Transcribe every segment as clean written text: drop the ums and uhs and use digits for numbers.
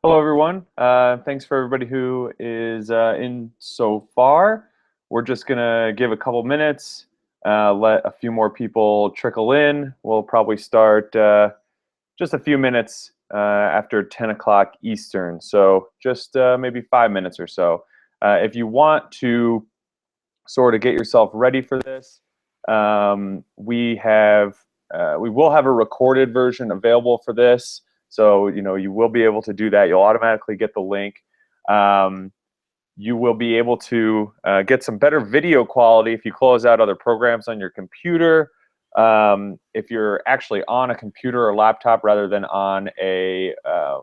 Hello, everyone. Thanks for everybody who is in so far. We're just going to give a couple minutes, let a few more people trickle in. We'll probably start just a few minutes after 10 o'clock Eastern, so just maybe 5 minutes or so. If you want to sort of get yourself ready for this, we will have a recorded version available for this. So, you will be able to do that. You'll automatically get the link. You will be able to get some better video quality if you close out other programs on your computer. If you're actually on a computer or laptop rather than on a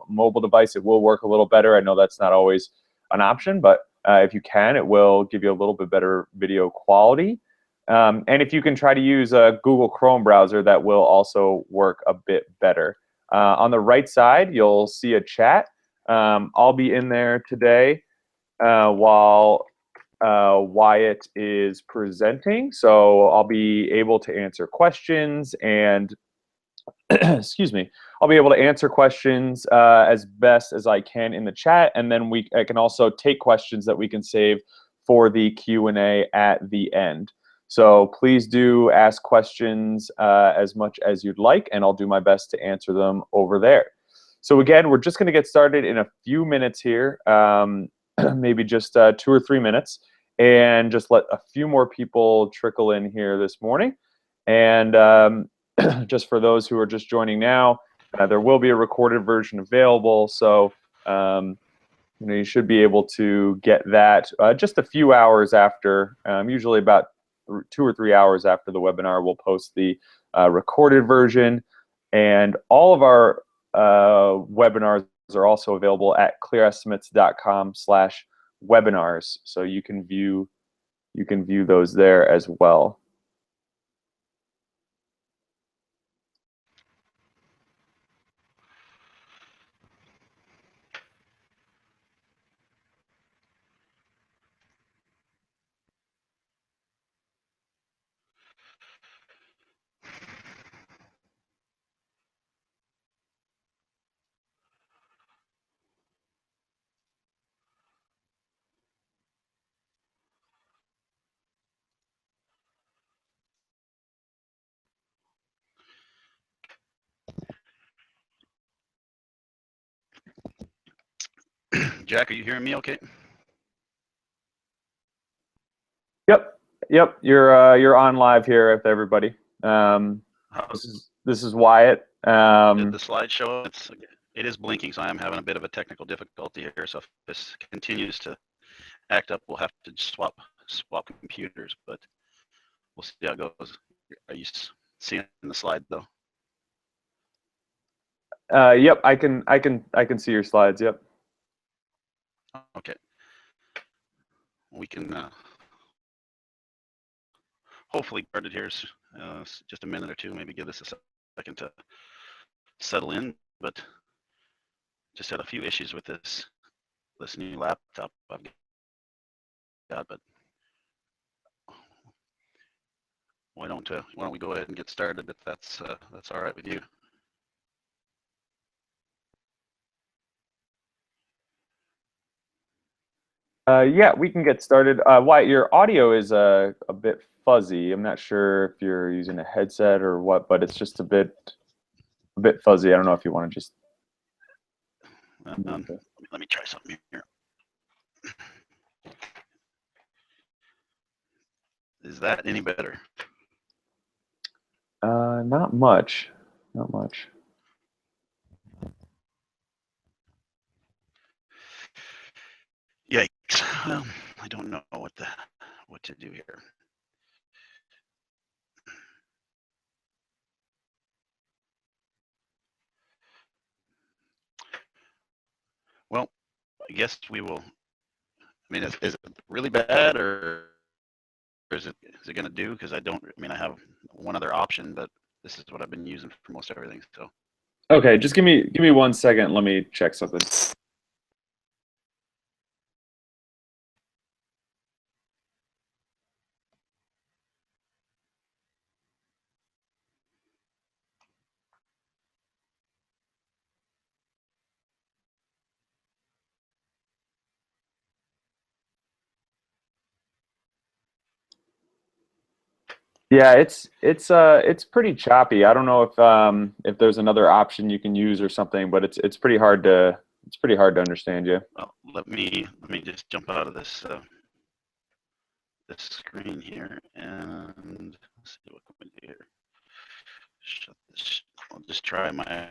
mobile device, it will work a little better. I know that's not always an option, but if you can, it will give you a little bit better video quality. And if you can try to use a Google Chrome browser, that will also work a bit better. On the right side, you'll see a chat. I'll be in there today while Wyatt is presenting. So I'll be able to answer questions and, excuse me, I'll be able to answer questions as best as I can in the chat. And then I can also take questions that we can save for the Q&A at the end. So please do ask questions as much as you'd like, and I'll do my best to answer them over there. So again, we're just going to get started in a few minutes here, maybe just 2 or 3 minutes, and just let a few more people trickle in here this morning. And just for those who are just joining now, there will be a recorded version available. So you should be able to get that just a few hours after, usually about 2 or 3 hours after the webinar. We'll post the recorded version, and all of our webinars are also available at clearestimates.com/webinars, so you can view those there as well. Jack, are you hearing me okay? Yep. You're on live here with everybody. This is Wyatt. Did the slide show? It is blinking, so I am having a bit of a technical difficulty here. So if this continues to act up, we'll have to swap computers, but we'll see how it goes. Are you seeing the slide though? Yep, I can see your slides. Yep. Okay. We can hopefully start it here just a minute or two, maybe give this a second to settle in, but just had a few issues with this new laptop I've got, but why don't we go ahead and get started if that's all right with you? Yeah, we can get started. Wyatt, your audio is a bit fuzzy. I'm not sure if you're using a headset or what, but it's just a bit fuzzy. I don't know if you want to just. Let me try something here. Is that any better? Not much. Not much. Yikes. Well, I don't know what to do here. Well, I guess we will. I mean, is it really bad, or is it going to do? Because I have one other option, but this is what I've been using for most everything. So. Okay, just give me 1 second. Let me check something. Yeah, it's pretty choppy. I don't know if there's another option you can use or something, but it's pretty hard to understand you. Well, let me just jump out of this screen here, and let's see what can we do here. Shut this. I'll just try my.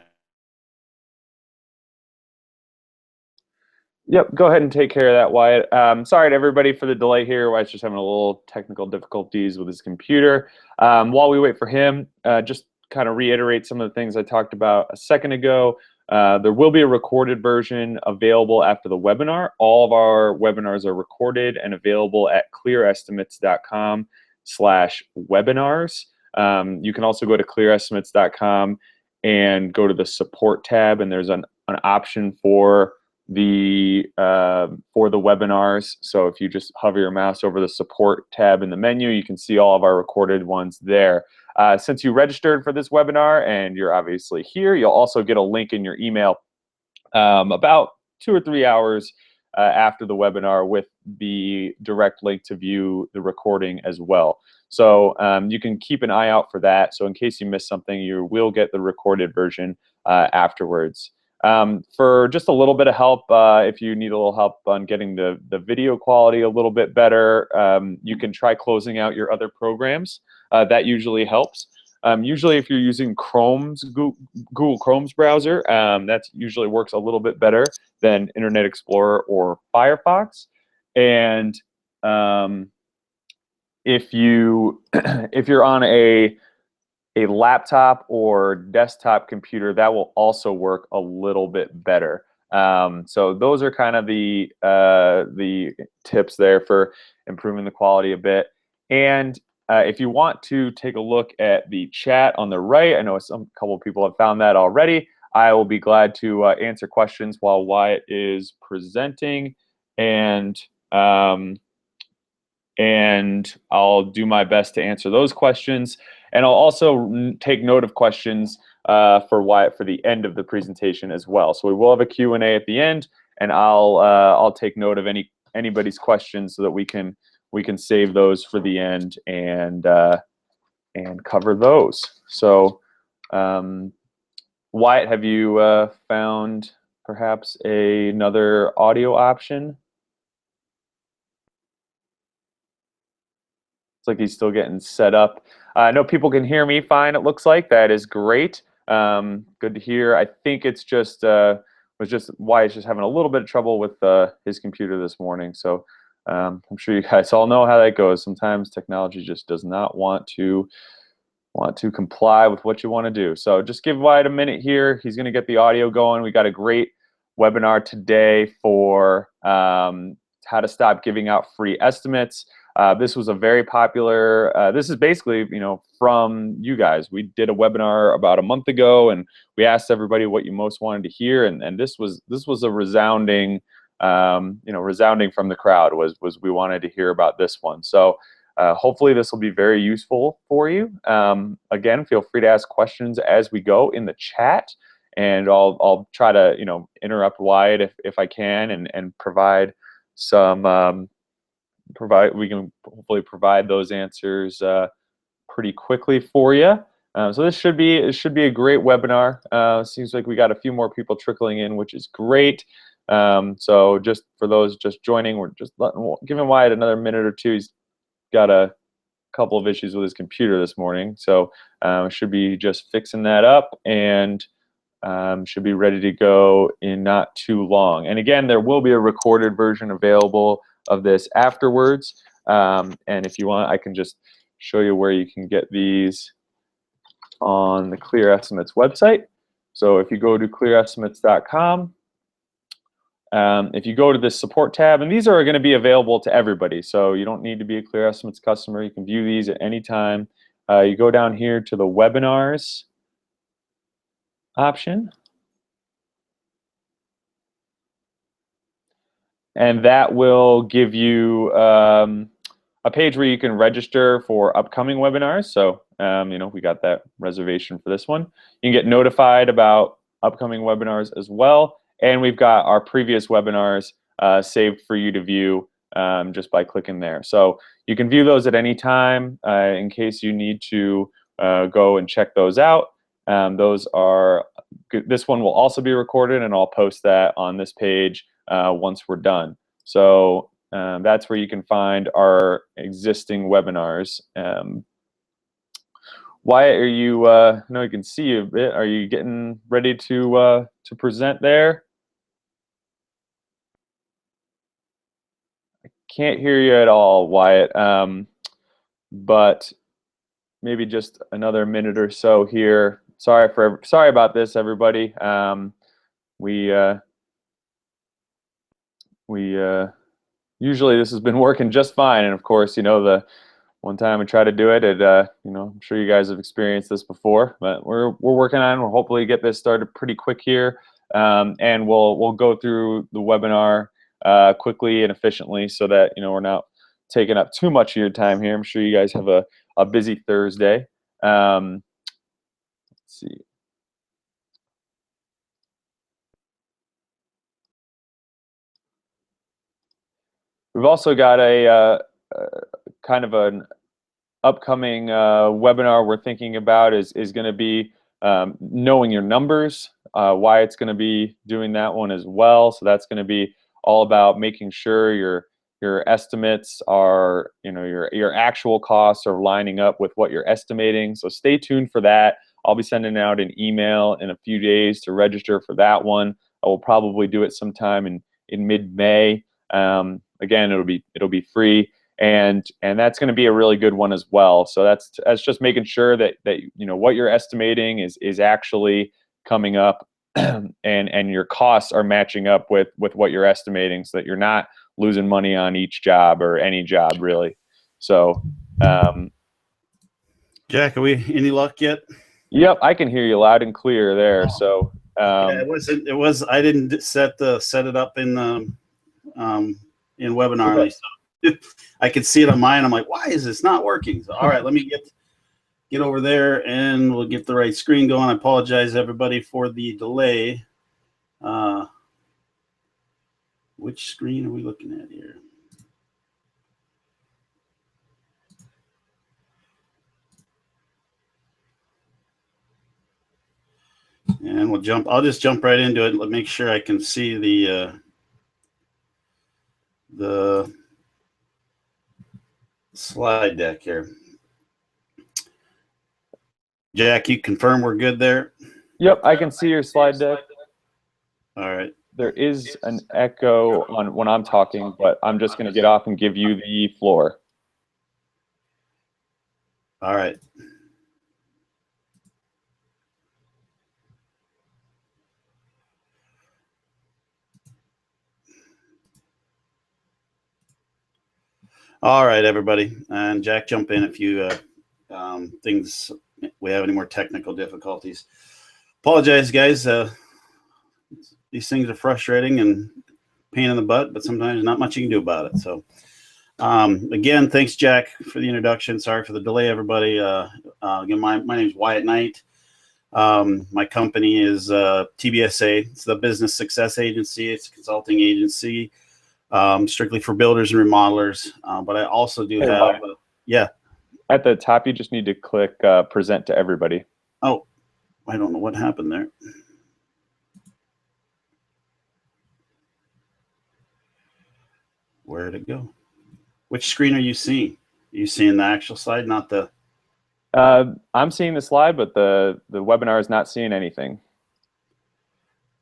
Yep, go ahead and take care of that, Wyatt. Sorry to everybody for the delay here. Wyatt's just having a little technical difficulties with his computer. While we wait for him, just kind of reiterate some of the things I talked about a second ago. There will be a recorded version available after the webinar. All of our webinars are recorded and available at clearestimates.com/webinars. You can also go to clearestimates.com and go to the support tab, and there's an option for the webinars. So if you just hover your mouse over the support tab in the menu, you can see all of our recorded ones there. Since you registered for this webinar and you're obviously here, you'll also get a link in your email about 2 or 3 hours after the webinar with the direct link to view the recording as well. So you can keep an eye out for that. So in case you missed something, you will get the recorded version afterwards. For just a little bit of help, if you need a little help on getting the video quality a little bit better, you can try closing out your other programs. That usually helps. Usually if you're using Google Chrome's browser, that usually works a little bit better than Internet Explorer or Firefox. And if you're on a laptop or desktop computer, that will also work a little bit better. So those are kind of the tips there for improving the quality a bit. And if you want to take a look at the chat on the right, I know a couple of people have found that already. I will be glad to answer questions while Wyatt is presenting, and I'll do my best to answer those questions. And I'll also take note of questions for Wyatt for the end of the presentation as well. So we will have a Q&A at the end, and I'll take note of anybody's questions so that we can save those for the end and cover those. So Wyatt, have you found perhaps another audio option? It's like he's still getting set up. I know people can hear me fine, it looks like. That is great. Good to hear. I think it's just Wyatt's just having a little bit of trouble with his computer this morning. So I'm sure you guys all know how that goes. Sometimes technology just does not want to comply with what you want to do. So just give Wyatt a minute here. He's going to get the audio going. We got a great webinar today for how to stop giving out free estimates. This was a very popular, this is basically, from you guys. We did a webinar about a month ago, and we asked everybody what you most wanted to hear, and this was a resounding, resounding from the crowd was we wanted to hear about this one. So hopefully this will be very useful for you. Again, feel free to ask questions as we go in the chat, and I'll try to interrupt Wyatt if I can, and provide some we can hopefully provide those answers pretty quickly for you. So this should be a great webinar. Seems like we got a few more people trickling in, which is great. So just for those just joining, we're just giving Wyatt another minute or two. He's got a couple of issues with his computer this morning, so should be just fixing that up, and should be ready to go in not too long. And again, there will be a recorded version available of this afterwards. And if you want, I can just show you where you can get these on the Clear Estimates website. So if you go to clearestimates.com, if you go to this support tab, and these are going to be available to everybody, so you don't need to be a Clear Estimates customer. You can view these at any time. You go down here to the webinars option, and that will give you a page where you can register for upcoming webinars. So we got that reservation for this one. You can get notified about upcoming webinars as well, and we've got our previous webinars saved for you to view just by clicking there. So you can view those at any time in case you need to go and check those out. Those are good. This one will also be recorded, and I'll post that on this page once we're done. So that's where you can find our existing webinars. Wyatt, are you? I know you can see you a bit. Are you getting ready to present there? I can't hear you at all, Wyatt. But maybe just another minute or so here. Sorry about this, everybody. Usually this has been working just fine, and of course, the one time I tried to do it, I'm sure you guys have experienced this before, but we're working on. We'll hopefully get this started pretty quick here, and we'll go through the webinar quickly and efficiently so that we're not taking up too much of your time here. I'm sure you guys have a busy Thursday. Let's see. We've also got a kind of an upcoming webinar we're thinking about is going to be knowing your numbers. Wyatt's going to be doing that one as well. So that's going to be all about making sure your estimates are, your actual costs are lining up with what you're estimating. So stay tuned for that. I'll be sending out an email in a few days to register for that one. I will probably do it sometime in mid-May. Again, it'll be free, and that's going to be a really good one as well. So that's just making sure that what you're estimating is actually coming up, and your costs are matching up with what you're estimating, so that you're not losing money on each job or any job really. So, Jack, are we any luck yet? Yep, I can hear you loud and clear there. So yeah, it was. I didn't set it up in Webinar. Okay. So I could see it on mine. I'm like, why is this not working? So, all right, let me get over there and we'll get the right screen going. I apologize, everybody, for the delay. Which screen are we looking at here? And I'll just jump right into it. Let make sure I can see the slide deck here. Jack, you confirm we're good there? Yep, I can see your slide deck. All right. There is an echo on when I'm talking, but I'm just going to get off and give you the floor. All right. All right, everybody. And Jack, jump in if you we have any more technical difficulties. Apologize, guys. These things are frustrating and pain in the butt, but sometimes not much you can do about it. So again, thanks, Jack, for the introduction. Sorry for the delay, everybody. Again, my name is Wyatt Knight. My company is TBSA. It's the Business Success Agency. It's a consulting agency. Strictly for builders and remodelers, but I also do have, yeah. At the top, you just need to click present to everybody. Oh, I don't know what happened there. Where'd it go? Which screen are you seeing? Are you seeing the actual slide, not the? I'm seeing the slide, but the webinar is not seeing anything.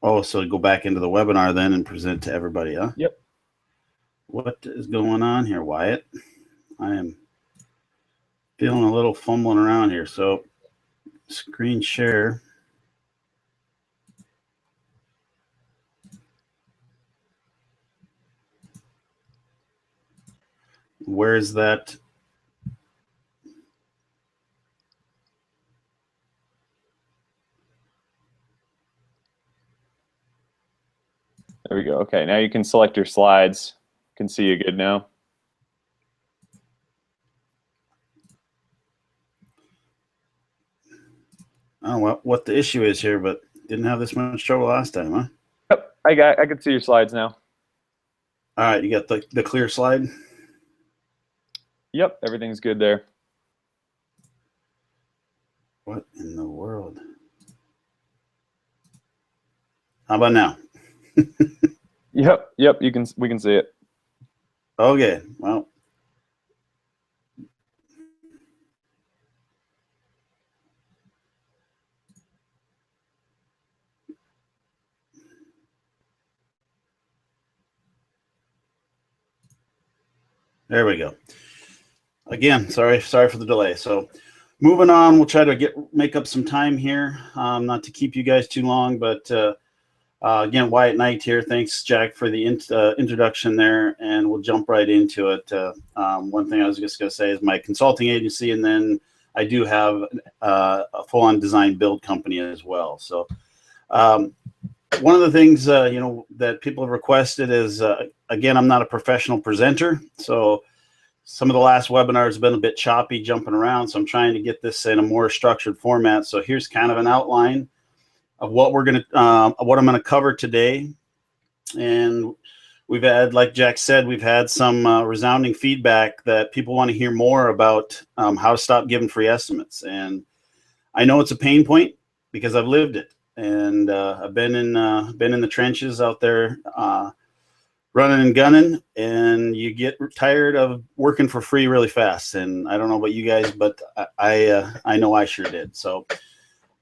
Oh, so go back into the webinar then and present to everybody, huh? Yep. What is going on here, Wyatt? I am feeling a little fumbling around here. So screen share. Where's that? There we go. Okay, now you can select your slides. Can see you good now. I don't know what the issue is here, but didn't have this much trouble last time, huh? Yep, I can see your slides now. All right, you got the clear slide? Yep, everything's good there. What in the world? How about now? Yep, we can see it. Okay, well. There we go. Again, sorry for the delay. So moving on, we'll try to make up some time here, not to keep you guys too long, but again, Wyatt Knight here. Thanks, Jack, for the introduction there, and we'll jump right into it. One thing I was just going to say is my consulting agency, and then I do have a full-on design build company as well. So one of the things that people have requested is, again, I'm not a professional presenter, so some of the last webinars have been a bit choppy, jumping around. So I'm trying to get this in a more structured format. So here's kind of an outline of what what I'm going to cover today. And we've had, like Jack said, we've had some resounding feedback that people want to hear more about how to stop giving free estimates. And I know it's a pain point because I've lived it, and I've been in the trenches out there, running and gunning, and you get tired of working for free really fast. And I don't know about you guys, but I know I sure did. So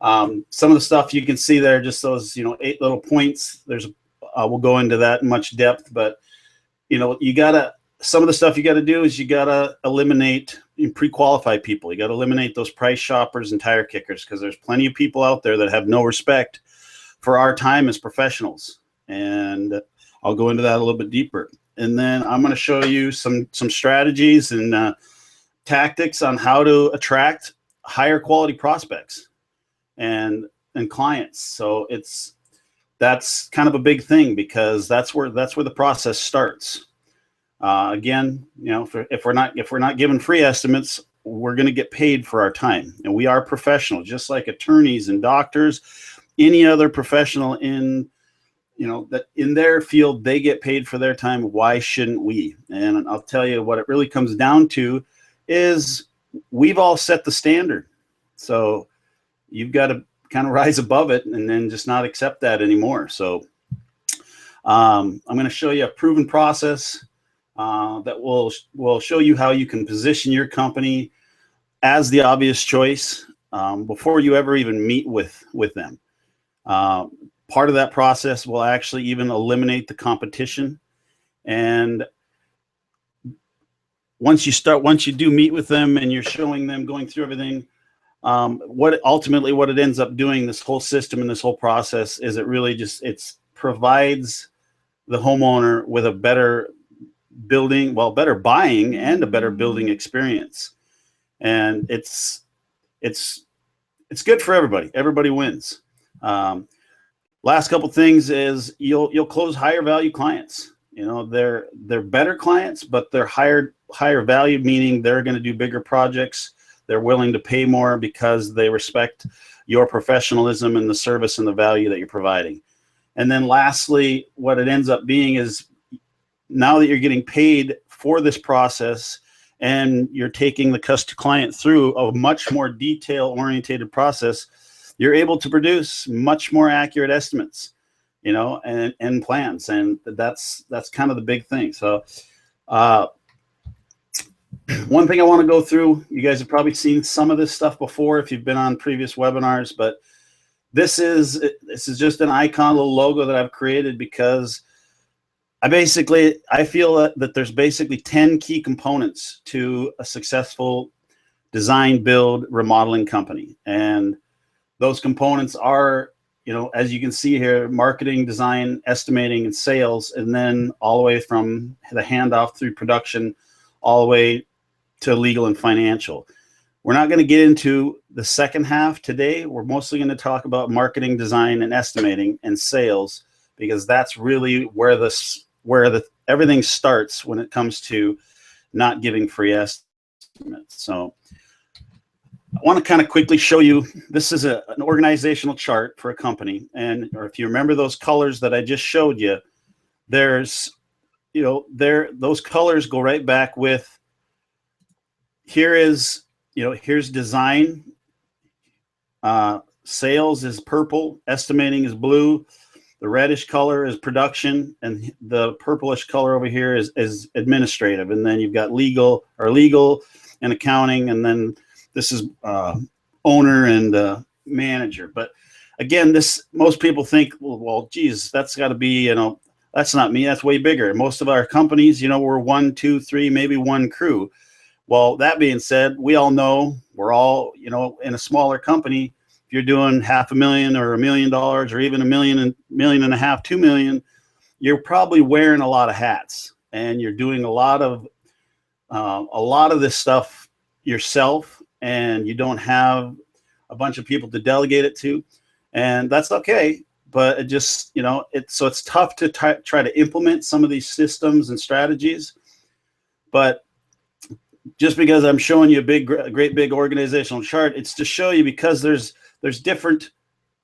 some of the stuff you can see there, just those 8 little points. There's we'll go into that in much depth, but some of the stuff you got to do is you got to eliminate pre-qualified people. You got to eliminate those price shoppers and tire kickers, because there's plenty of people out there that have no respect for our time as professionals. And I'll go into that a little bit deeper. And then I'm going to show you some strategies and tactics on how to attract higher quality prospects and clients. So that's kind of a big thing, because that's where the process starts. Again, if we're not giving free estimates, we're going to get paid for our time, and we are professionals, just like attorneys and doctors, any other professional in that in their field, they get paid for their time. Why shouldn't we? And I'll tell you what it really comes down to is we've all set the standard. So you've got to kind of rise above it and then just not accept that anymore. So I'm going to show you a proven process that will show you how you can position your company as the obvious choice before you ever even meet with them. Part of that process will actually even eliminate the competition. And once you do meet with them and you're showing them, going through everything, what it ends up doing, this whole system and this whole process, is it really just provides the homeowner with a better better buying and a better building experience. And it's good for everybody. Everybody wins. Last couple things is you'll close higher value clients. They're better clients, but they're higher value, meaning they're going to do bigger projects. They're willing to pay more because they respect your professionalism and the service and the value that you're providing. And then lastly, what it ends up being is, now that you're getting paid for this process and you're taking the client through a much more detail-oriented process, you're able to produce much more accurate estimates, and plans. And that's kind of the big thing. So one thing I want to go through, you guys have probably seen some of this stuff before if you've been on previous webinars, but this is just an icon, a little logo that I've created because I feel that there's basically 10 key components to a successful design, build, remodeling company. And those components are, as you can see here, marketing, design, estimating, and sales, and then all the way from the handoff through production, all the way to legal and financial. We're not going to get into the second half today. We're mostly going to talk about marketing, design, and estimating and sales, because that's really where everything starts when it comes to not giving free estimates. So I want to kind of quickly show you, this is an organizational chart for a company. Or if you remember those colors that I just showed you, you know, those colors go right back with, here is, you know, here's design. Sales is purple, estimating is blue, the reddish color is production, and the purplish color over here is administrative. And then you've got legal and accounting, and then this is owner and manager. But again, most people think, well, geez, that's got to be, you know, that's not me. That's way bigger. Most of our companies, you know, we're 1, 2, 3, maybe one crew. Well, that being said, we all know we're all, you know, in a smaller company. If you're doing $500,000 or $1 million or even $1.5 million, $2 million, you're probably wearing a lot of hats, and you're doing a lot of this stuff yourself, and you don't have a bunch of people to delegate it to, and that's okay. But it just, you know, so it's tough to try to implement some of these systems and strategies. But just because I'm showing you a great big organizational chart, it's to show you, because there's different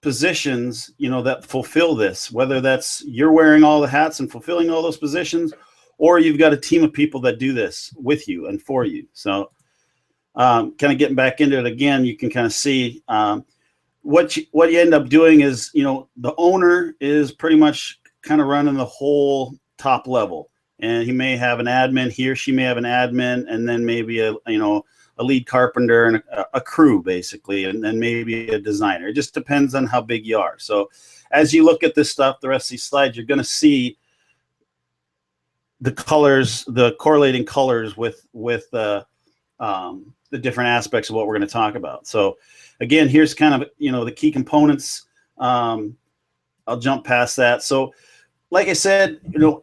positions, you know, that fulfill this, whether that's you're wearing all the hats and fulfilling all those positions, or you've got a team of people that do this with you and for you. So kind of getting back into it again, you can kind of see what you end up doing is, you know, the owner is pretty much kind of running the whole top level. And he may have an admin, he or she may have an admin, and then maybe a lead carpenter and a crew, basically, and then maybe a designer. It just depends on how big you are. So as you look at this stuff, the rest of these slides, you're going to see the colors, the correlating colors with the different aspects of what we're going to talk about. So again, here's kind of, you know, the key components. I'll jump past that. So like I said, you know,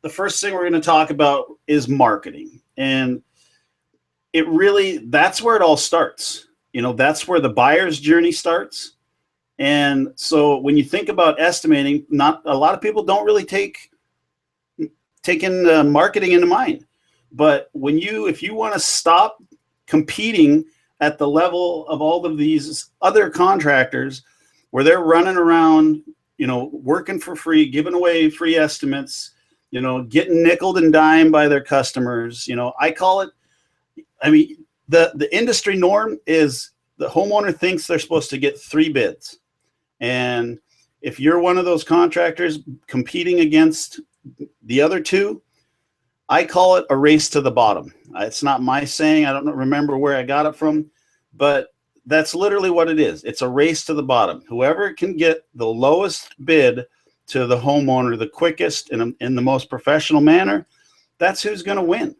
the first thing we're going to talk about is marketing. And that's where it all starts. You know, that's where the buyer's journey starts. And so when you think about estimating, not a lot of people don't really take in marketing into mind. But if you want to stop competing at the level of all of these other contractors where they're running around, you know, working for free, giving away free estimates, you know, getting nickeled and dimed by their customers, you know, the industry norm is the homeowner thinks they're supposed to get 3 bids. And if you're one of those contractors competing against the other 2, I call it a race to the bottom. It's not my saying. I don't remember where I got it from, but that's literally what it is. It's a race to the bottom. Whoever can get the lowest bid to the homeowner the quickest in the most professional manner, that's who's going to win.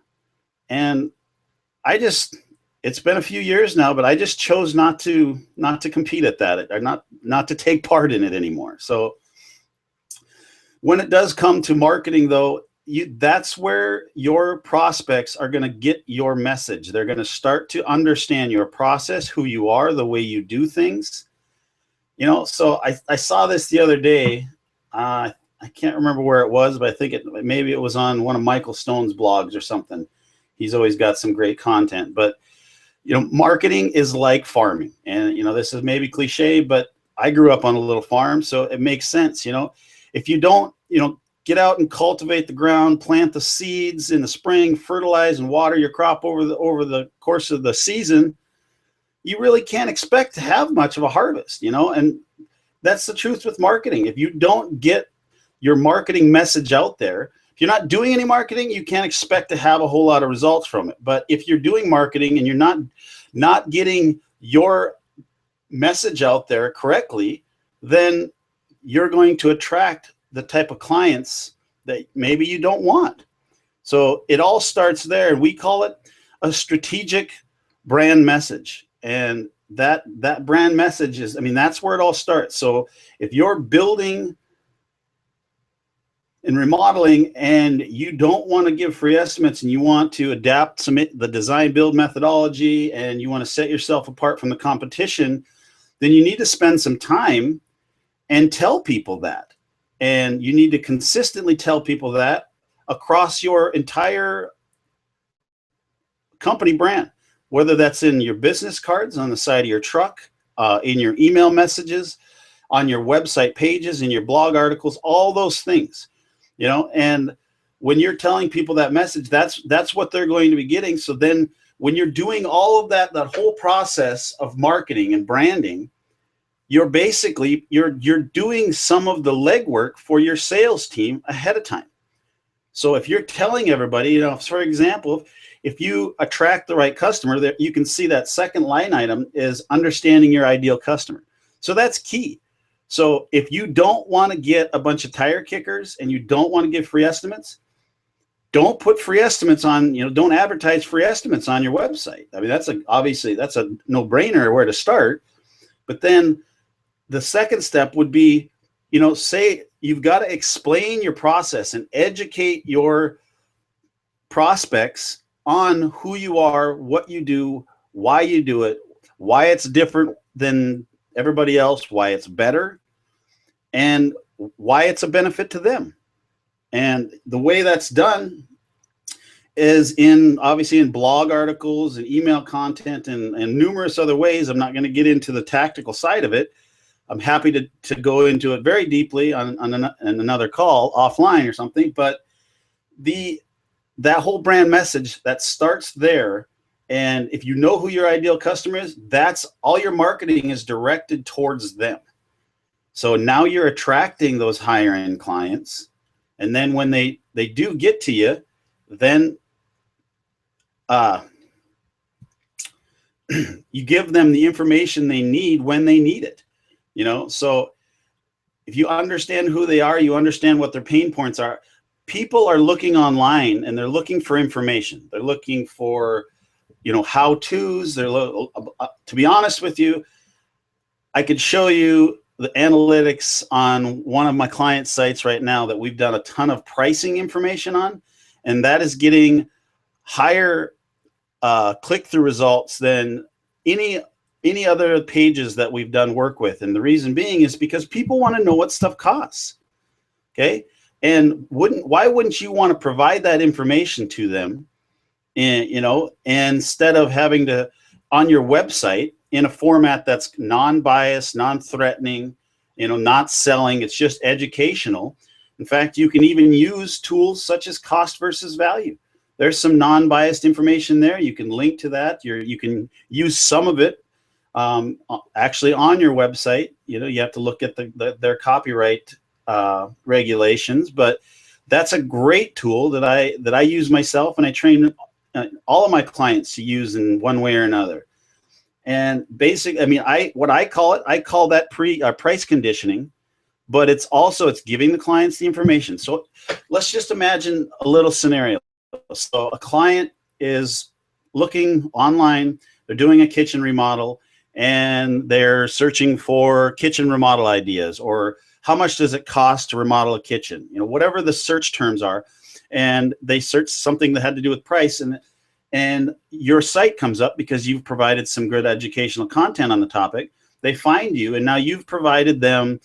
And it's been a few years now, but I just chose not to compete at that, or not to take part in it anymore. So when it does come to marketing, though, that's where your prospects are going to get your message. They're going to start to understand your process, who you are, the way you do things. You know, so I saw this the other day. I can't remember where it was, but I think maybe it was on one of Michael Stone's blogs or something. He's always got some great content. But, you know, marketing is like farming. And, you know, this is maybe cliche, but I grew up on a little farm, so it makes sense. You know, if you don't, you know, get out and cultivate the ground, plant the seeds in the spring, fertilize and water your crop over the course of the season, you really can't expect to have much of a harvest, you know. And that's the truth with marketing. If you don't get your marketing message out there, if you're not doing any marketing, you can't expect to have a whole lot of results from it. But if you're doing marketing and you're not getting your message out there correctly, then you're going to attract the type of clients that maybe you don't want. So it all starts there. We call it a strategic brand message. And that brand message is, that's where it all starts. So if you're building and remodeling and you don't want to give free estimates and you want to adapt the design build methodology and you want to set yourself apart from the competition, then you need to spend some time and tell people that. And you need to consistently tell people that across your entire company brand, whether that's in your business cards, on the side of your truck, in your email messages, on your website pages, in your blog articles, all those things, you know. And when you're telling people that message, that's what they're going to be getting. So then when you're doing all of that whole process of marketing and branding, you're basically, you're doing some of the legwork for your sales team ahead of time. So if you're telling everybody, you know, for example, if you attract the right customer, that you can see that second line item is understanding your ideal customer. So that's key. So if you don't want to get a bunch of tire kickers and you don't want to give free estimates, don't put free estimates on, you know, don't advertise free estimates on your website. I mean, obviously that's a no-brainer where to start. But then the second step would be, you know, say you've got to explain your process and educate your prospects on who you are, what you do, why you do it, why it's different than everybody else, why it's better, and why it's a benefit to them. And the way that's done is obviously in blog articles and email content and numerous other ways. I'm not going to get into the tactical side of it. I'm happy to go into it very deeply on another call offline or something. But that whole brand message that starts there, and if you know who your ideal customer is, that's all your marketing is directed towards them. So now you're attracting those higher end clients. And then when they do get to you, then you give them the information they need when they need it. You know, so if you understand who they are, you understand what their pain points are. People are looking online and they're looking for information. They're looking for, you know, how-tos. To be honest with you, I could show you the analytics on one of my client sites right now that we've done a ton of pricing information on, and that is getting higher click-through results than any other pages that we've done work with. And the reason being is because people want to know what stuff costs. Okay. And why wouldn't you want to provide that information to them? And, you know, instead of having to, on your website, in a format that's non-biased, non-threatening, you know, not selling, it's just educational. In fact, you can even use tools such as cost versus value. There's some non-biased information there. You can link to that. You can use some of it actually on your website. You know, you have to look at their copyright regulations, but that's a great tool that I use myself, and I train all of my clients to use in one way or another. And basically, I mean, I call that price conditioning, but it's giving the clients the information. So let's just imagine a little scenario. So a client is looking online, they're doing a kitchen remodel, and they're searching for kitchen remodel ideas, or how much does it cost to remodel a kitchen? You know, whatever the search terms are, and they search something that had to do with price, and your site comes up because you've provided some good educational content on the topic. They find you, and now you've provided them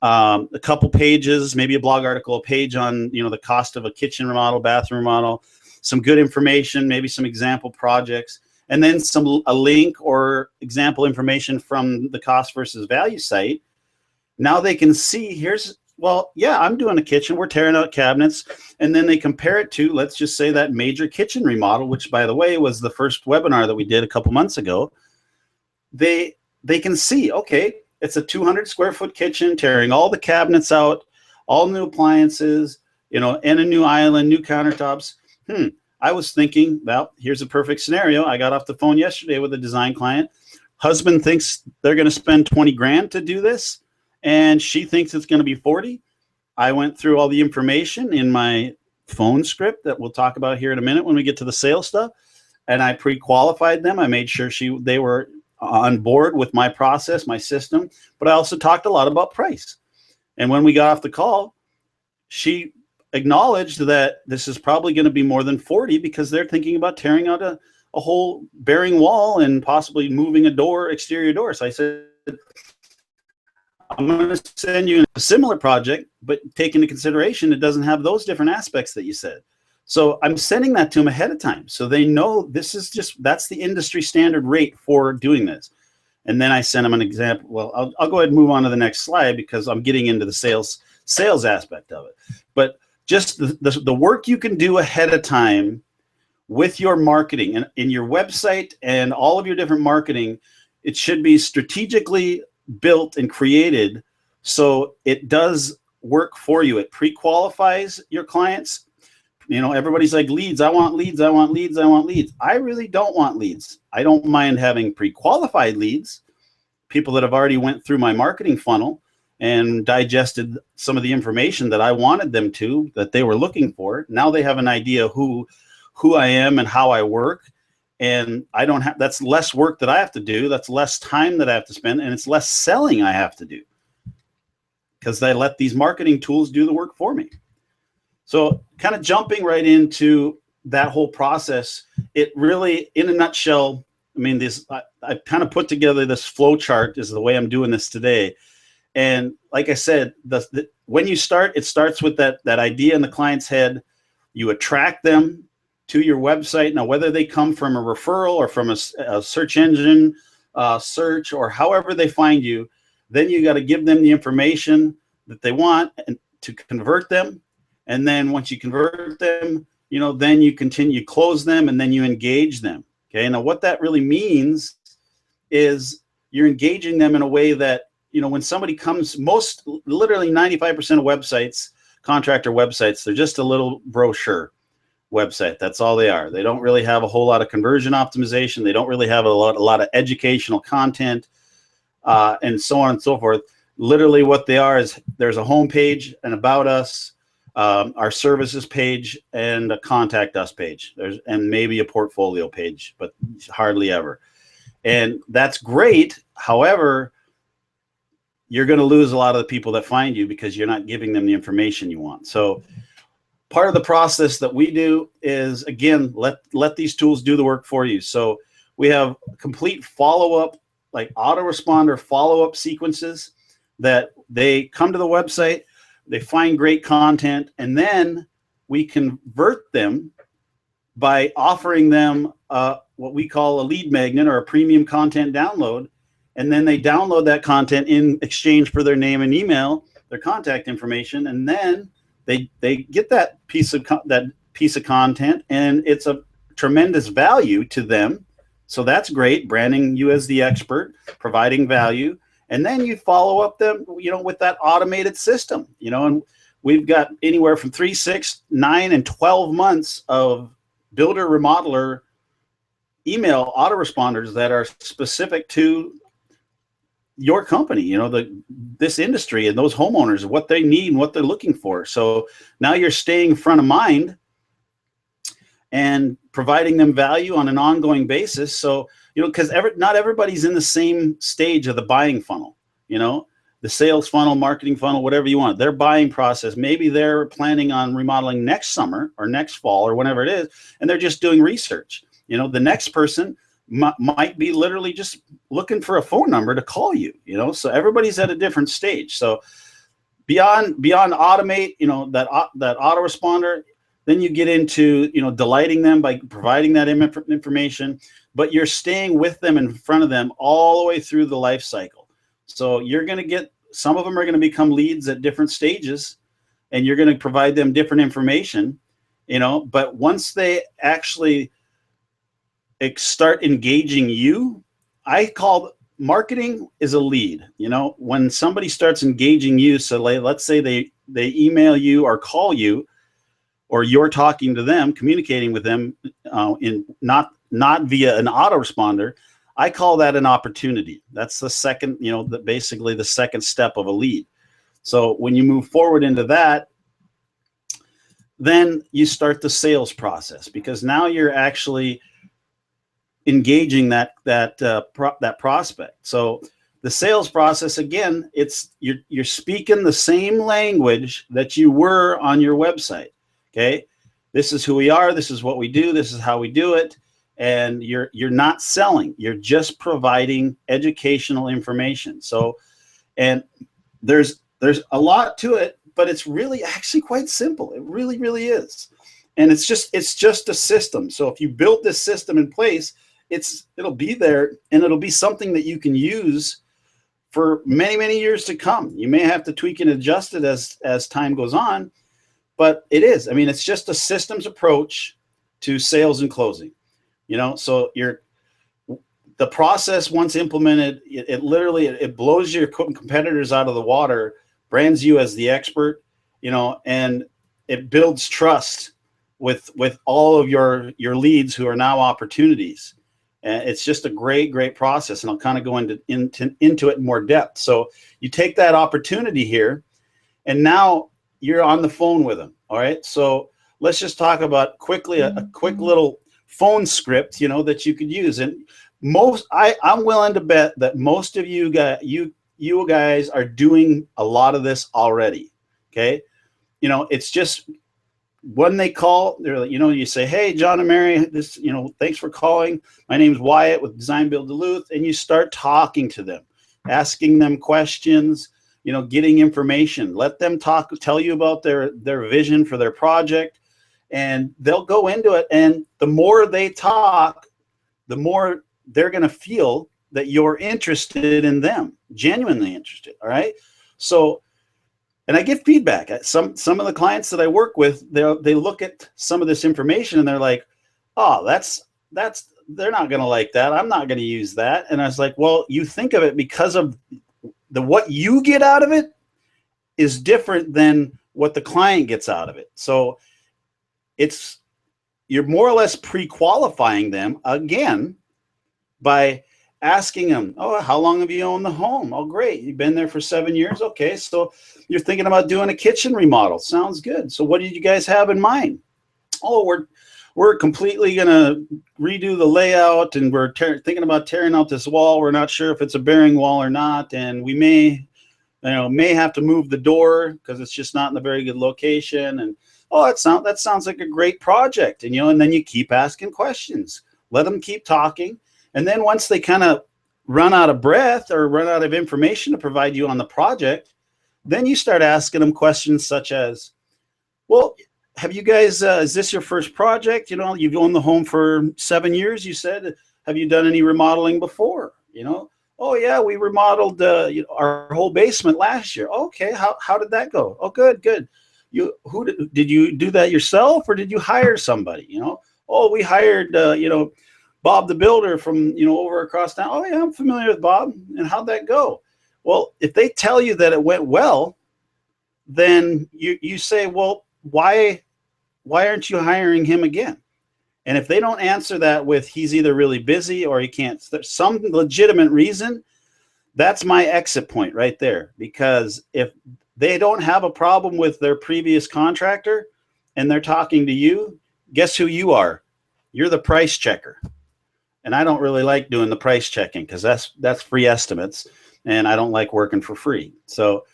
a couple pages, maybe a blog article, a page on, you know, the cost of a kitchen remodel, bathroom remodel, some good information, maybe some example projects, and then a link or example information from the cost versus value site. Now they can see, well, yeah, I'm doing a kitchen, we're tearing out cabinets, and then they compare it to, let's just say, that major kitchen remodel, which, by the way, was the first webinar that we did a couple months ago. They can see, okay, it's a 200 square foot kitchen, tearing all the cabinets out, all new appliances, you know, and a new island, new countertops. I was thinking, well, here's a perfect scenario. I got off the phone yesterday with a design client. Husband thinks they're going to spend 20 grand to do this, and she thinks it's going to be 40. I went through all the information in my phone script that we'll talk about here in a minute when we get to the sales stuff, and I pre-qualified them. I made sure they were on board with my process, my system, but I also talked a lot about price. And when we got off the call, she acknowledged that this is probably going to be more than 40 because they're thinking about tearing out a whole bearing wall and possibly moving a exterior door. So I said, I'm going to send you a similar project, but take into consideration it doesn't have those different aspects that you said. So I'm sending that to them ahead of time, so they know that's the industry standard rate for doing this. And then I sent them an example. Well, I'll go ahead and move on to the next slide because I'm getting into the sales aspect of it. But just the work you can do ahead of time with your marketing and in your website and all of your different marketing. It should be strategically built and created so it does work for you. It pre-qualifies your clients. You know, everybody's like, leads, I want leads, I want leads, I want leads. I really don't want leads. I don't mind having pre-qualified leads, people that have already went through my marketing funnel and digested some of the information that I wanted them to, that they were looking for. Now they have an idea who I am and how I work. And I don't have, that's less work that I have to do. That's less time that I have to spend, and it's less selling I have to do because I let these marketing tools do the work for me. So kind of jumping right into that whole process, it really, in a nutshell, I mean, I kind of put together this flow chart is the way I'm doing this today. And like I said, when you start, it starts with that idea in the client's head. You attract them to your website. Now, whether they come from a referral or from a search engine search or however they find you, then you got to give them the information that they want and to convert them. And then once you convert them, you know, then you continue, close them, and then you engage them. Okay. Now, what that really means is you're engaging them in a way that, you know, when somebody comes, literally 95% of websites, contractor websites, they're just a little brochure website. That's all they are. They don't really have a whole lot of conversion optimization. They don't really have a lot of educational content, and so on and so forth. Literally what they are is there's a home page, an about us, our services page, and a contact us page. And maybe a portfolio page, but hardly ever. And that's great. However, you're going to lose a lot of the people that find you because you're not giving them the information you want. So part of the process that we do is, again, let these tools do the work for you. So we have complete follow-up, like autoresponder follow-up sequences that they come to the website, they find great content, and then we convert them by offering them what we call a lead magnet or a premium content download. And then they download that content in exchange for their name and email, their contact information, and then they get that piece of content, and it's a tremendous value to them. So that's great, branding you as the expert, providing value. And then you follow up them, you know, with that automated system, you know, and we've got anywhere from 3, 6, 9, and 12 months of builder remodeler email autoresponders that are specific to your company, you know, this industry and those homeowners, what they need and what they're looking for. So now you're staying front of mind and providing them value on an ongoing basis. So, you know, because not everybody's in the same stage of the buying funnel, you know, the sales funnel, marketing funnel, whatever you want, their buying process. Maybe they're planning on remodeling next summer or next fall or whenever it is, and they're just doing research. You know, the next person might be literally just looking for a phone number to call you, you know, so everybody's at a different stage. So beyond automate, you know, that autoresponder, then you get into, you know, delighting them by providing that information, but you're staying with them in front of them all the way through the life cycle. So you're going to get, some of them are going to become leads at different stages, and you're going to provide them different information, you know, but once they actually start engaging you, I call marketing is a lead. You know, when somebody starts engaging you, so let's say they email you or call you, or you're talking to them, communicating with them in not via an autoresponder, I call that an opportunity. That's the second, you know, basically the second step of a lead. So when you move forward into that, then you start the sales process, because now you're actually engaging that prospect. So the sales process, again, it's you're speaking the same language that you were on your website. Okay, this is who we are. This is what we do. This is how we do it. And you're not selling. You're just providing educational information. So, and there's a lot to it, but it's really actually quite simple. It really, really is. And it's just a system. So if you build this system in place, it'll be there, and it'll be something that you can use for many, many years to come. You may have to tweak and adjust it as time goes on, but it is. I mean, it's just a systems approach to sales and closing. So the process once implemented, it literally it blows your competitors out of the water, brands you as the expert, and it builds trust with all of your leads who are now opportunities. And it's just a great process, and I'll kind of go into it in more depth. So you take that opportunity here, and now you're on the phone with them. All right. So let's just talk about quickly a quick little phone script, that you could use. And I'm willing to bet that most of you guys are doing a lot of this already. Okay. It's just when they call, they're like, you say, hey, John and Mary, this, thanks for calling. My name's Wyatt with Design Build Duluth. And you start talking to them, asking them questions, getting information. Let them tell you about their vision for their project, and they'll go into it. And the more they talk, the more they're going to feel that you're interested in them, genuinely interested. All right. So, and I get feedback. Some of the clients that I work with, they look at some of this information and they're like, oh, they're not going to like that. I'm not going to use that. And I was like, well, you think of it because of what you get out of it is different than what the client gets out of it. So you're more or less pre-qualifying them again by asking them, oh, how long have you owned the home? Oh, great. You've been there for 7 years. Okay. So you're thinking about doing a kitchen remodel. Sounds good. So what did you guys have in mind? Oh, we're completely going to redo the layout, and we're thinking about tearing out this wall. We're not sure if it's a bearing wall or not. And we may have to move the door because it's just not in a very good location. And oh, that sounds like a great project. And, and then you keep asking questions, let them keep talking. And then once they kind of run out of breath or run out of information to provide you on the project, then you start asking them questions such as, well, have you guys, is this your first project? You've owned the home for 7 years, you said. Have you done any remodeling before? Oh, yeah, we remodeled our whole basement last year. Okay, how did that go? Oh, good. Did you do that yourself, or did you hire somebody? Oh, we hired, Bob the builder from, over across town. Oh, yeah, I'm familiar with Bob. And how'd that go? Well, if they tell you that it went well, then you say, well, why aren't you hiring him again? And if they don't answer that with he's either really busy or he can't, there's some legitimate reason, that's my exit point right there. Because if they don't have a problem with their previous contractor and they're talking to you, guess who you are? You're the price checker. And I don't really like doing the price checking because that's free estimates, and I don't like working for free. So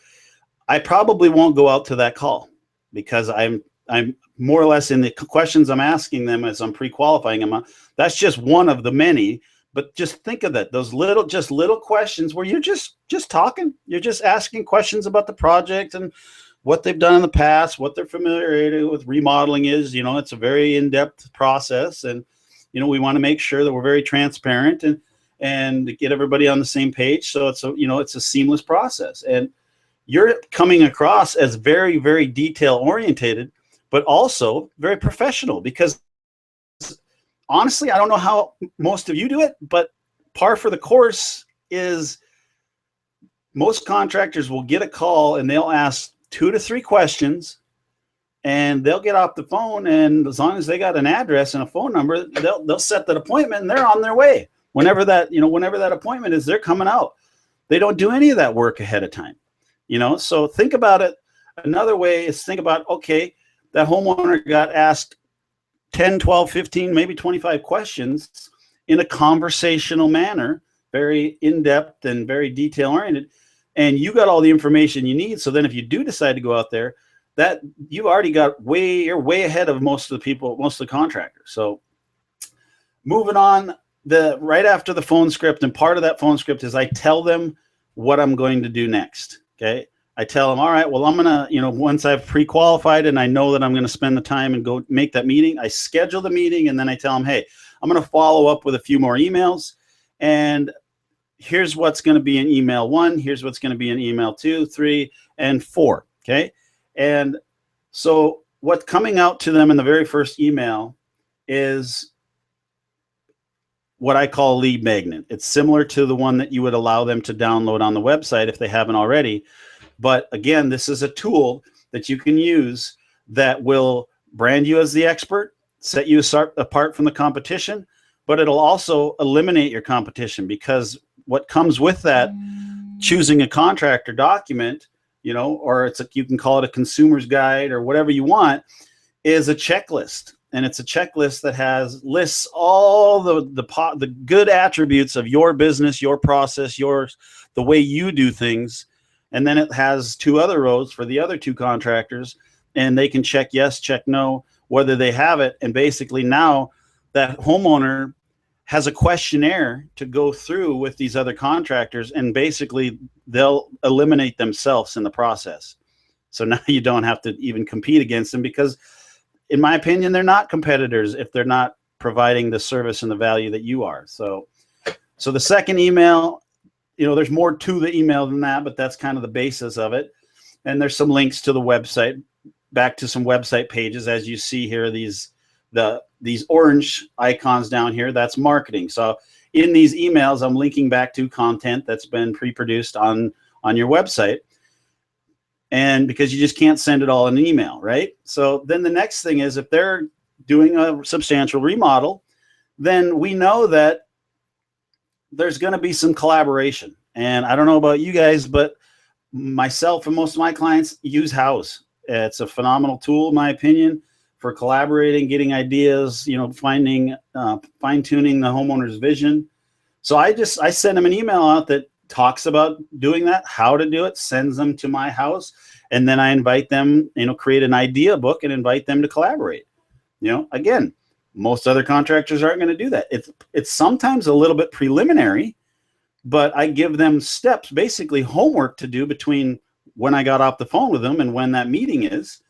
I probably won't go out to that call because I'm more or less in the questions I'm asking them as I'm pre-qualifying them. That's just one of the many, but just think of that. Those little questions where you're just talking, you're just asking questions about the project and what they've done in the past, what their familiarity with remodeling is. It's a very in-depth process, and we want to make sure that we're very transparent and get everybody on the same page. So it's a seamless process, and you're coming across as very, very detail orientated, but also very professional, because honestly, I don't know how most of you do it, but par for the course is most contractors will get a call and they'll ask 2 to 3 questions, and they'll get off the phone, and as long as they got an address and a phone number, they'll set that appointment and they're on their way. Whenever that appointment is, they're coming out. They don't do any of that work ahead of time. So think about it. Another way is think about, okay, that homeowner got asked 10, 12, 15, maybe 25 questions in a conversational manner, very in-depth and very detail-oriented, and you got all the information you need. So then if you do decide to go out there, that you've already got you're way ahead of most of the people, most of the contractors. So moving on, right after the phone script, and part of that phone script is I tell them what I'm going to do next. Okay. I tell them, all right, well, I'm going to, once I've pre-qualified and I know that I'm going to spend the time and go make that meeting, I schedule the meeting, and then I tell them, hey, I'm going to follow up with a few more emails, and here's what's going to be in email 1. Here's what's going to be in email 2, 3, and 4. Okay. And so what's coming out to them in the very first email is what I call a lead magnet. It's similar to the one that you would allow them to download on the website if they haven't already. But again, this is a tool that you can use that will brand you as the expert, set you apart from the competition, but it'll also eliminate your competition, because what comes with that, choosing a contractor document, you know, or you can call it a consumer's guide or whatever you want, is a checklist. And it's a checklist that lists all the good attributes of your business, your process, the way you do things. And then it has 2 other rows for the other 2 contractors, and they can check yes, check no, whether they have it. And basically now that homeowner has a questionnaire to go through with these other contractors, and basically they'll eliminate themselves in the process. So now you don't have to even compete against them, because in my opinion, they're not competitors if they're not providing the service and the value that you are. So the second email, you know, there's more to the email than that, but that's kind of the basis of it. And there's some links to the website, back to some website pages. As you see here, these orange icons down here, that's marketing. So in these emails, I'm linking back to content that's been pre-produced on your website. And because you just can't send it all in an email, right? So then the next thing is, if they're doing a substantial remodel, then we know that there's going to be some collaboration. And I don't know about you guys, but myself and most of my clients use House. It's a phenomenal tool, in my opinion, for collaborating, getting ideas, you know, finding, fine-tuning the homeowner's vision. So I send them an email out that talks about doing that, how to do it, sends them to my House, and then I invite them, you know, create an idea book and invite them to collaborate. You know, again, most other contractors aren't going to do that. It's sometimes a little bit preliminary, but I give them steps, basically homework to do between when I got off the phone with them and when that meeting is.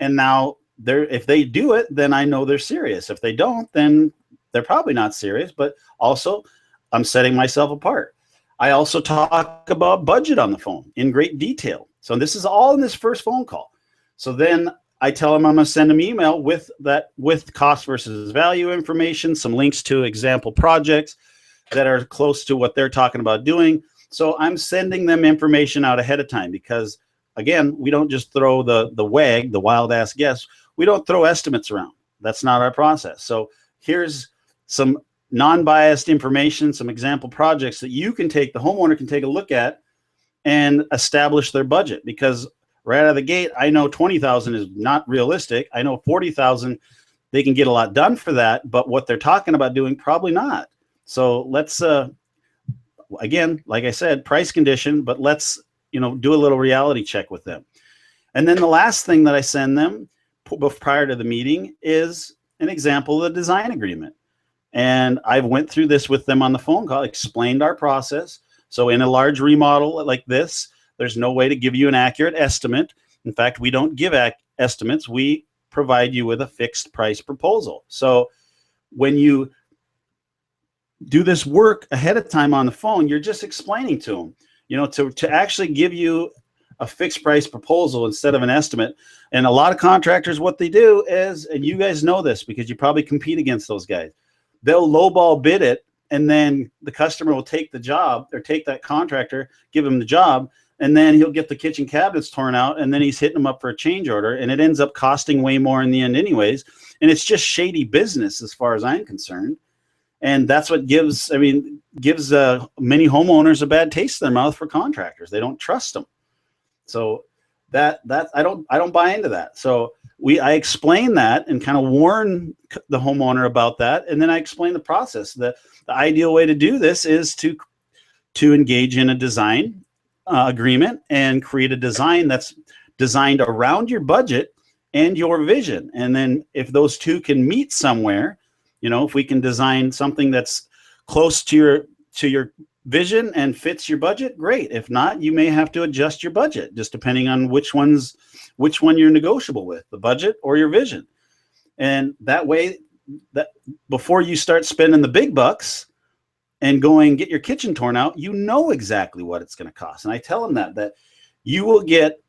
And now if they do it, then I know they're serious. If they don't, then they're probably not serious, but also I'm setting myself apart. I also talk about budget on the phone in great detail. So this is all in this first phone call. So then I tell them I'm going to send them email with cost versus value information, some links to example projects that are close to what they're talking about doing. So I'm sending them information out ahead of time, because again, we don't just throw the WAG, the wild ass guess. We don't throw estimates around. That's not our process. So here's some non-biased information, some example projects that you can take, the homeowner can take a look at and establish their budget. Because right out of the gate, I know 20,000 is not realistic. I know 40,000, they can get a lot done for that, but what they're talking about doing, probably not. So let's, again, like I said, price condition, but let's, you know, do a little reality check with them. And then the last thing that I send them prior to the meeting is an example of the design agreement. And I've went through this with them on the phone call, explained our process. So in a large remodel like this, there's no way to give you an accurate estimate. In fact, we don't give estimates. We provide you with a fixed price proposal. So when you do this work ahead of time on the phone, you're just explaining to them, you know, to actually give you a fixed price proposal instead of an estimate. And a lot of contractors, what they do is, and you guys know this because you probably compete against those guys, they'll lowball bid it, and then the customer will take the job, or take that contractor, give him the job, and then he'll get the kitchen cabinets torn out, and then he's hitting them up for a change order, and it ends up costing way more in the end anyways. And it's just shady business as far as I'm concerned. And that's what gives many homeowners a bad taste in their mouth for contractors. They don't trust them. So that I don't buy into that. So I explain that and kind of warn the homeowner about that, and then I explain the process. The ideal way to do this is to engage in a design agreement and create a design that's designed around your budget and your vision. And then if those two can meet somewhere, you know, if we can design something that's close to your vision and fits your budget, great. If not, you may have to adjust your budget, just depending on which one you're negotiable with, the budget or your vision. And that way, that before you start spending the big bucks and get your kitchen torn out, you know exactly what it's going to cost. And I tell them that you will get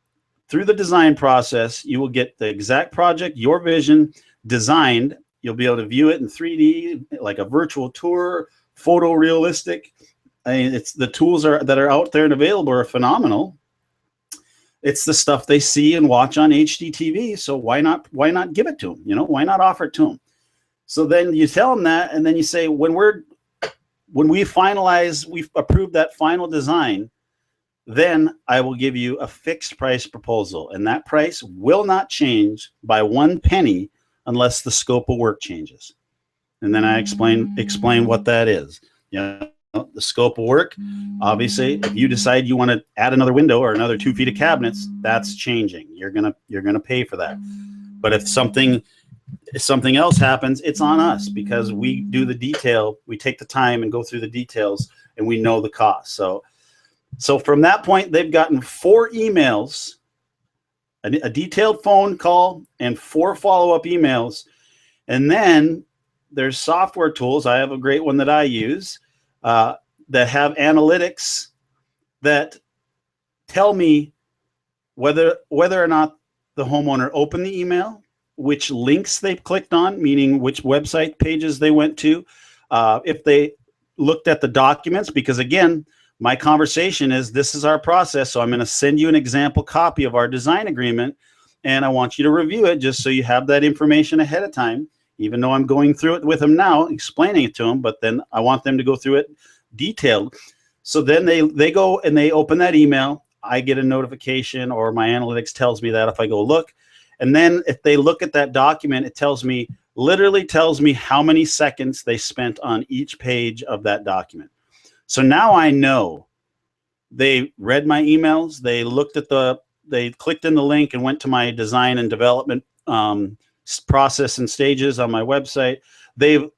through the design process, you will get the exact project, your vision designed. You'll be able to view it in 3D, like a virtual tour, photorealistic. I mean, it's the tools that are out there and available are phenomenal. It's the stuff they see and watch on HDTV. So why not give it to them? You know, why not offer it to them? So then you tell them that, and then you say, when we finalize, we've approved that final design, then I will give you a fixed price proposal, and that price will not change by 1 penny unless the scope of work changes. And then I explain what that is. You know, the scope of work, obviously, if you decide you want to add another window or another 2 feet of cabinets, that's changing. You're gonna pay for that. But if something else happens, it's on us, because we do the detail. We take the time and go through the details, and we know the cost. So from that point, they've gotten 4 emails, a detailed phone call, and 4 follow-up emails. And then there's software tools. I have a great one that I use that have analytics that tell me whether or not the homeowner opened the email, which links they've clicked on, meaning which website pages they went to, if they looked at the documents, because again, my conversation is, this is our process. So I'm going to send you an example copy of our design agreement, and I want you to review it just so you have that information ahead of time, even though I'm going through it with them now, explaining it to them, but then I want them to go through it detailed. So then they go and they open that email. I get a notification, or my analytics tells me that if I go look. And then if they look at that document, it literally tells me how many seconds they spent on each page of that document. So now I know they read my emails, they looked at they clicked in the link and went to my design and development process and stages on my website. They've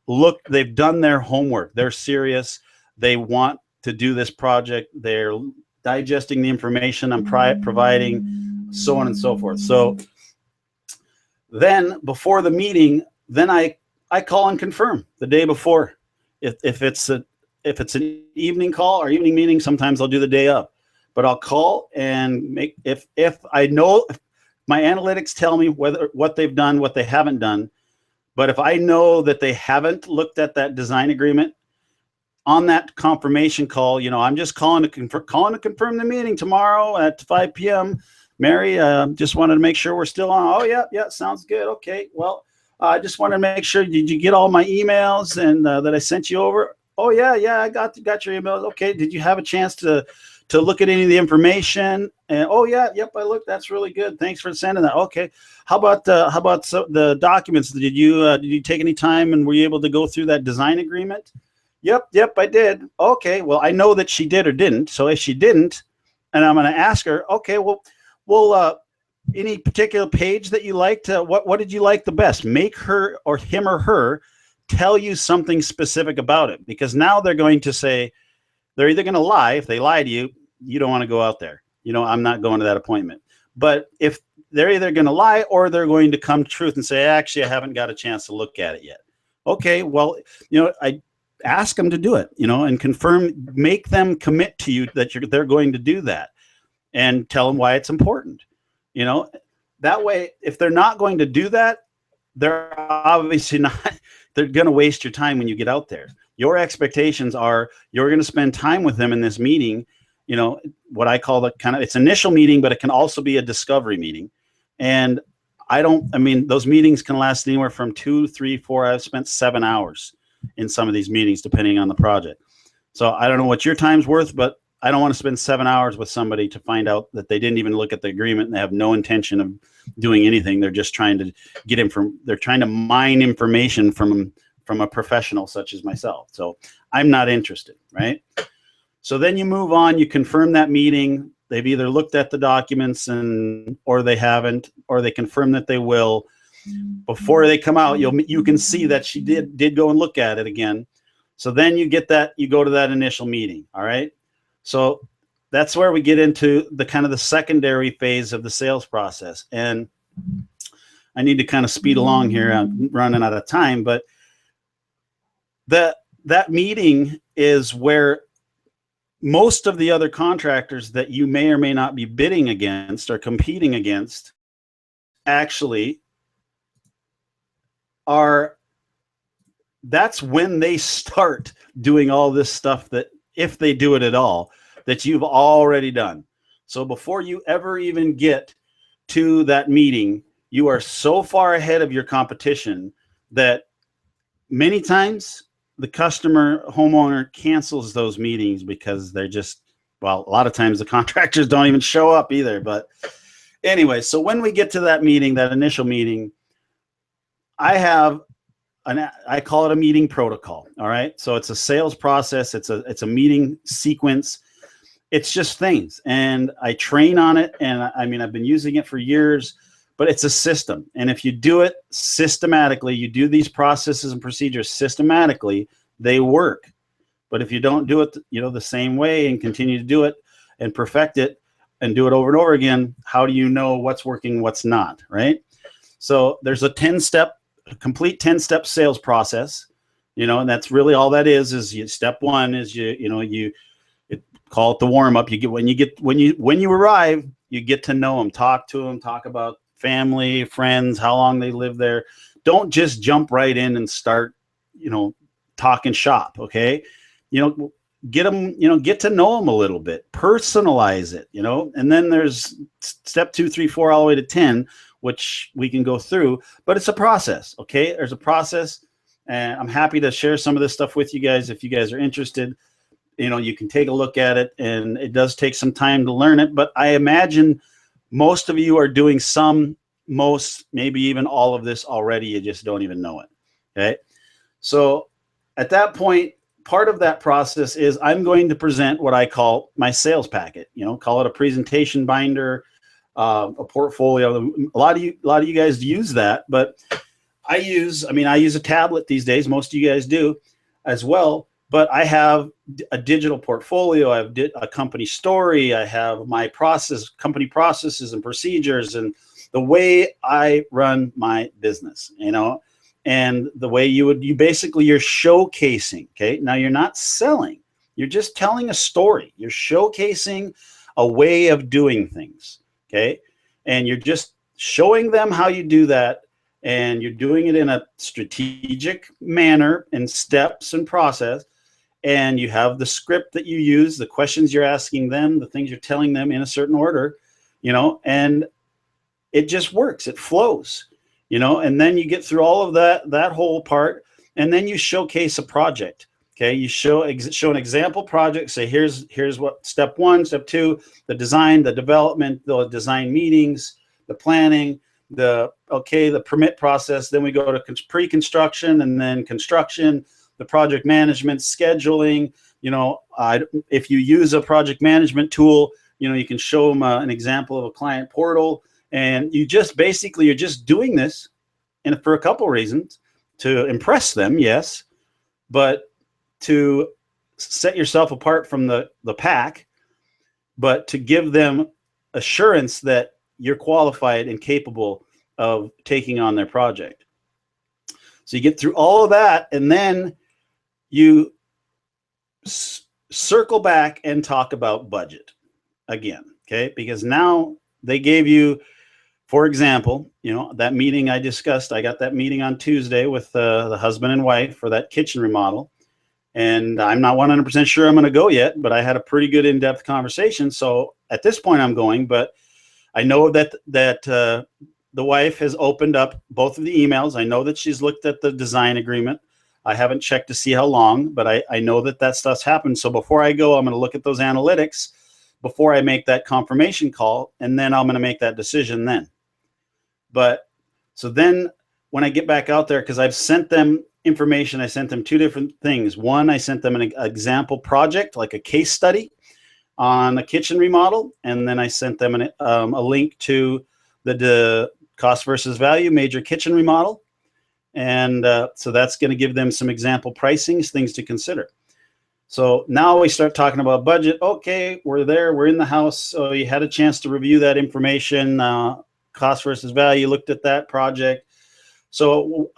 done their homework. They're serious. They want to do this project. They're digesting the information I'm providing, so on and so forth. So then before the meeting, then I call and confirm the day before. If it's an evening call or evening meeting, sometimes I'll do the day up, but I'll call and if I know, if my analytics tell me what they've done, what they haven't done. But if I know that they haven't looked at that design agreement on that confirmation call, you know, I'm just calling to confirm the meeting tomorrow at 5 p.m. Mary, just wanted to make sure we're still on. Oh yeah, sounds good. Okay, well, I just wanted to make sure, did you get all my emails and that I sent you over? Oh yeah, I got your emails. Okay, did you have a chance to look at any of the information? And oh yeah, yep, I looked. That's really good. Thanks for sending that. Okay, how about the documents? Did you take any time and were you able to go through that design agreement? Yep, I did. Okay, well, I know that she did or didn't. So if she didn't, and I'm going to ask her, okay, well, any particular page that you liked? What did you like the best? Make her or him or her tell you something specific about it, because now they're going to say, they're either going to lie. If they lie to you, you don't want to go out there. You know, I'm not going to that appointment. But if they're either going to lie or they're going to come to truth and say, actually, I haven't got a chance to look at it yet. Okay, well, you know, I ask them to do it, you know, and confirm, make them commit to you that they're going to do that, and tell them why it's important. You know, that way, if they're not going to do that, they're obviously not, they're going to waste your time when you get out there. Your expectations are you're going to spend time with them in this meeting, you know, what I call the kind of, it's initial meeting, but it can also be a discovery meeting. And I mean, those meetings can last anywhere from 2, 3, 4. I've spent 7 hours in some of these meetings, depending on the project. So I don't know what your time's worth, but I don't want to spend 7 hours with somebody to find out that they didn't even look at the agreement and they have no intention of doing anything. They're just trying to they're trying to mine information from a professional such as myself. So I'm not interested, right? So then you move on, you confirm that meeting. They've either looked at the documents or they haven't, or they confirm that they will. Before they come out, you can see that she did go and look at it again. So then you go to that initial meeting. All right. So that's where we get into the kind of the secondary phase of the sales process. And I need to kind of speed along here. I'm running out of time, but that meeting is where most of the other contractors that you may or may not be bidding against or competing against actually are, that's when they start doing all this stuff that, if they do it at all, that you've already done. So before you ever even get to that meeting, you are so far ahead of your competition that many times the customer homeowner cancels those meetings because they're just, well, a lot of times the contractors don't even show up either. But anyway, so when we get to that meeting, that initial meeting, I call it a meeting protocol. All right. So it's a sales process. It's a meeting sequence. It's just things. And I train on it. And I mean, I've been using it for years, but it's a system. And if you do it systematically, you do these processes and procedures systematically, they work. But if you don't do it, the same way and continue to do it and perfect it and do it over and over again, how do you know what's working, what's not, right? So there's a complete 10-step sales process, and that's really all that is step one is you call it the warm up. When you arrive, you get to know them, talk to them, talk about family, friends, how long they live there. Don't just jump right in and start, talking shop. Okay. Get them, get to know them a little bit, personalize it, and then there's step 2, 3, 4, all the way to 10, which we can go through, but it's a process. Okay. There's a process, and I'm happy to share some of this stuff with you guys. If you guys are interested, you can take a look at it, and it does take some time to learn it, but I imagine most of you are doing maybe even all of this already. You just don't even know it. Okay. So at that point, part of that process is I'm going to present what I call my sales packet, call it a presentation binder, a portfolio. A lot of you guys use that, but I use a tablet these days. Most of you guys do as well, but I have a digital portfolio. I have a company story. I have my company processes and procedures, and the way I run my business, and the way you're showcasing. Okay. Now you're not selling, you're just telling a story. You're showcasing a way of doing things. Okay. And you're just showing them how you do that. And you're doing it in a strategic manner and steps and process. And you have the script that you use, the questions you're asking them, the things you're telling them in a certain order, and it just works. It flows, and then you get through all of that whole part. And then you showcase a project. Okay. You show an example project, say, here's what step 1, step 2, the design, the development, the design meetings, the planning, the permit process. Then we go to pre-construction, and then construction, the project management, scheduling. If you use a project management tool, you can show them an example of a client portal. And you're just doing this, and for a couple reasons: to impress them, yes, but to set yourself apart from the pack, but to give them assurance that you're qualified and capable of taking on their project. So you get through all of that, and then you circle back and talk about budget again. Okay. Because now they gave you, for example, that meeting I discussed, I got that meeting on Tuesday with the husband and wife for that kitchen remodel. And I'm not 100% sure I'm going to go yet, but I had a pretty good in-depth conversation. So at this point I'm going, but I know that the wife has opened up both of the emails. I know that she's looked at the design agreement. I haven't checked to see how long, but I know that stuff's happened. So before I go, I'm going to look at those analytics before I make that confirmation call, and then I'm going to make that decision then. But so then when I get back out there, because I've sent them information, I sent them 2 different things. One, I sent them an example project, like a case study on a kitchen remodel. And then I sent them a link to the cost versus value major kitchen remodel. And so that's going to give them some example pricings, things to consider. So now we start talking about budget. Okay, we're there, we're in the house. So you had a chance to review that information, cost versus value, looked at that project. So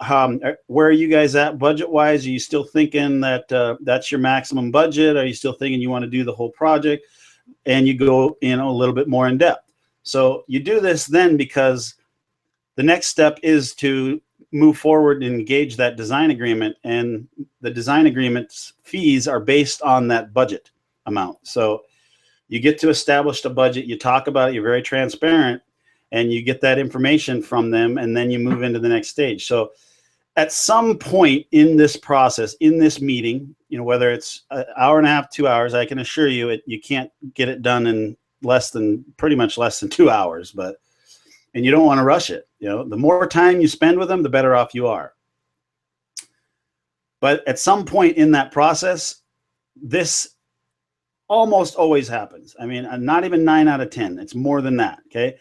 where are you guys at budget-wise? Are you still thinking that that's your maximum budget? Are you still thinking you want to do the whole project? And you go in a little bit more in depth. So you do this then because the next step is to move forward and engage that design agreement. And the design agreement's fees are based on that budget amount. So you get to establish a budget, you talk about it, you're very transparent, and you get that information from them, and then you move into the next stage. So at some point in this process, in this meeting, you know, whether it's an hour and a half, 2 hours, I can assure you you can't get it done in pretty much less than 2 hours, and you don't want to rush it. You know, the more time you spend with them, the better off you are. But at some point in that process, this almost always happens. I mean, not even 9 out of 10. It's more than that, okay?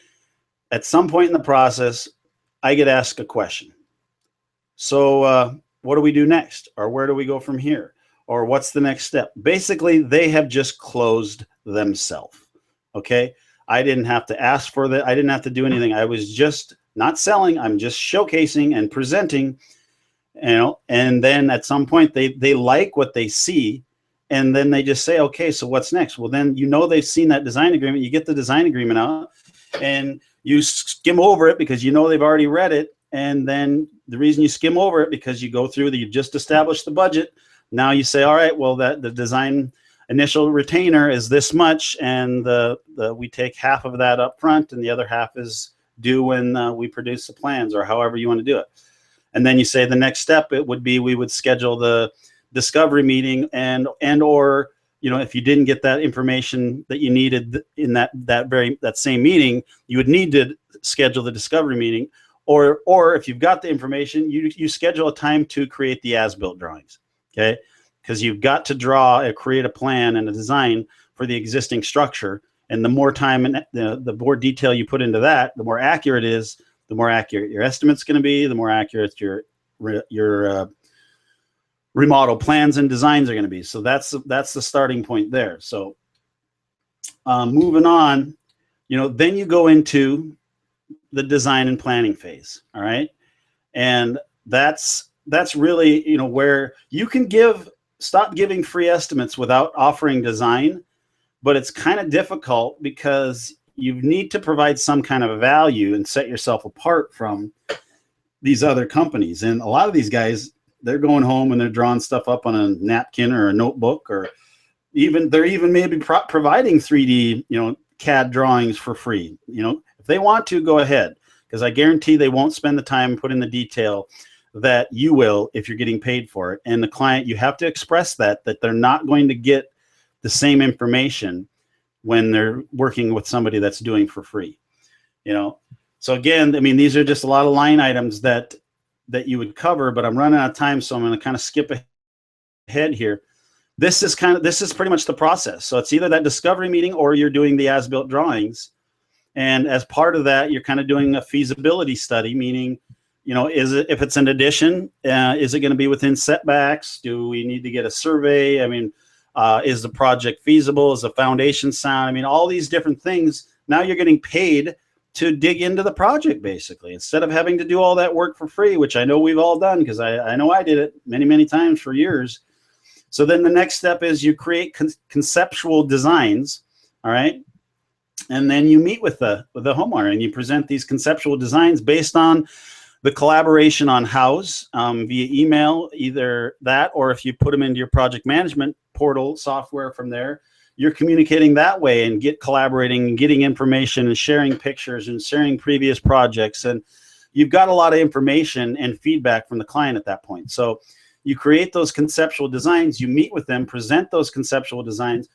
At some point in the process, I get asked a question. So what do we do next? Or where do we go from here? Or what's the next step? Basically, they have just closed themselves, okay? I didn't have to ask for that. I didn't have to do anything. I was just not selling. I'm just showcasing and presenting, you know, and then at some point they like what they see, and then they just say, okay, so what's next? Well, then, you know, they've seen that design agreement. You get the design agreement out and you skim over it because you know they've already read it. And then the reason you skim over it, because you go through you just established the budget. Now you say, all right, well, the design initial retainer is this much, and we take half of that up front, and the other half is due when we produce the plans, or however you want to do it. And then you say the next step, it would be we would schedule the discovery meeting, and or, you know, if you didn't get that information that you needed in that same meeting, you would need to schedule the discovery meeting, or if you've got the information, you schedule a time to create the as-built drawings, okay? Because you've got to create a plan and a design for the existing structure, and the more time and the more detail you put into that, the more accurate it is, the more accurate your estimate's going to be, the more accurate your remodel plans and designs are going to be. So that's the starting point there. So moving on, you know, then you go into the design and planning phase. All right. And that's really, you know, where you can stop giving free estimates without offering design, but it's kind of difficult because you need to provide some kind of value and set yourself apart from these other companies. And a lot of these guys, they're going home and they're drawing stuff up on a napkin or a notebook, or they're even maybe providing 3D, you know, CAD drawings for free. You know, if they want to, go ahead, because I guarantee they won't spend the time and put in the detail that you will if you're getting paid for it. And the client, you have to express that they're not going to get the same information when they're working with somebody that's doing for free, you know. So again, I mean, these are just a lot of line items that you would cover, but I'm running out of time, so I'm going to kind of skip ahead here. This is pretty much the process. So it's either that discovery meeting or you're doing the as-built drawings. And as part of that, you're kind of doing a feasibility study, meaning, you know, if it's an addition, is it going to be within setbacks? Do we need to get a survey? I mean, is the project feasible? Is the foundation sound? I mean, all these different things. Now you're getting paid to dig into the project, basically, instead of having to do all that work for free, which I know we've all done, because I know I did it many, many times for years. So then the next step is you create conceptual designs, all right? And then you meet with the homeowner and you present these conceptual designs based on the collaboration on house via email, either that, or if you put them into your project management portal software from there, you're communicating that way and collaborating and getting information and sharing pictures and sharing previous projects. And you've got a lot of information and feedback from the client at that point. So you create those conceptual designs, you meet with them, present those conceptual designs,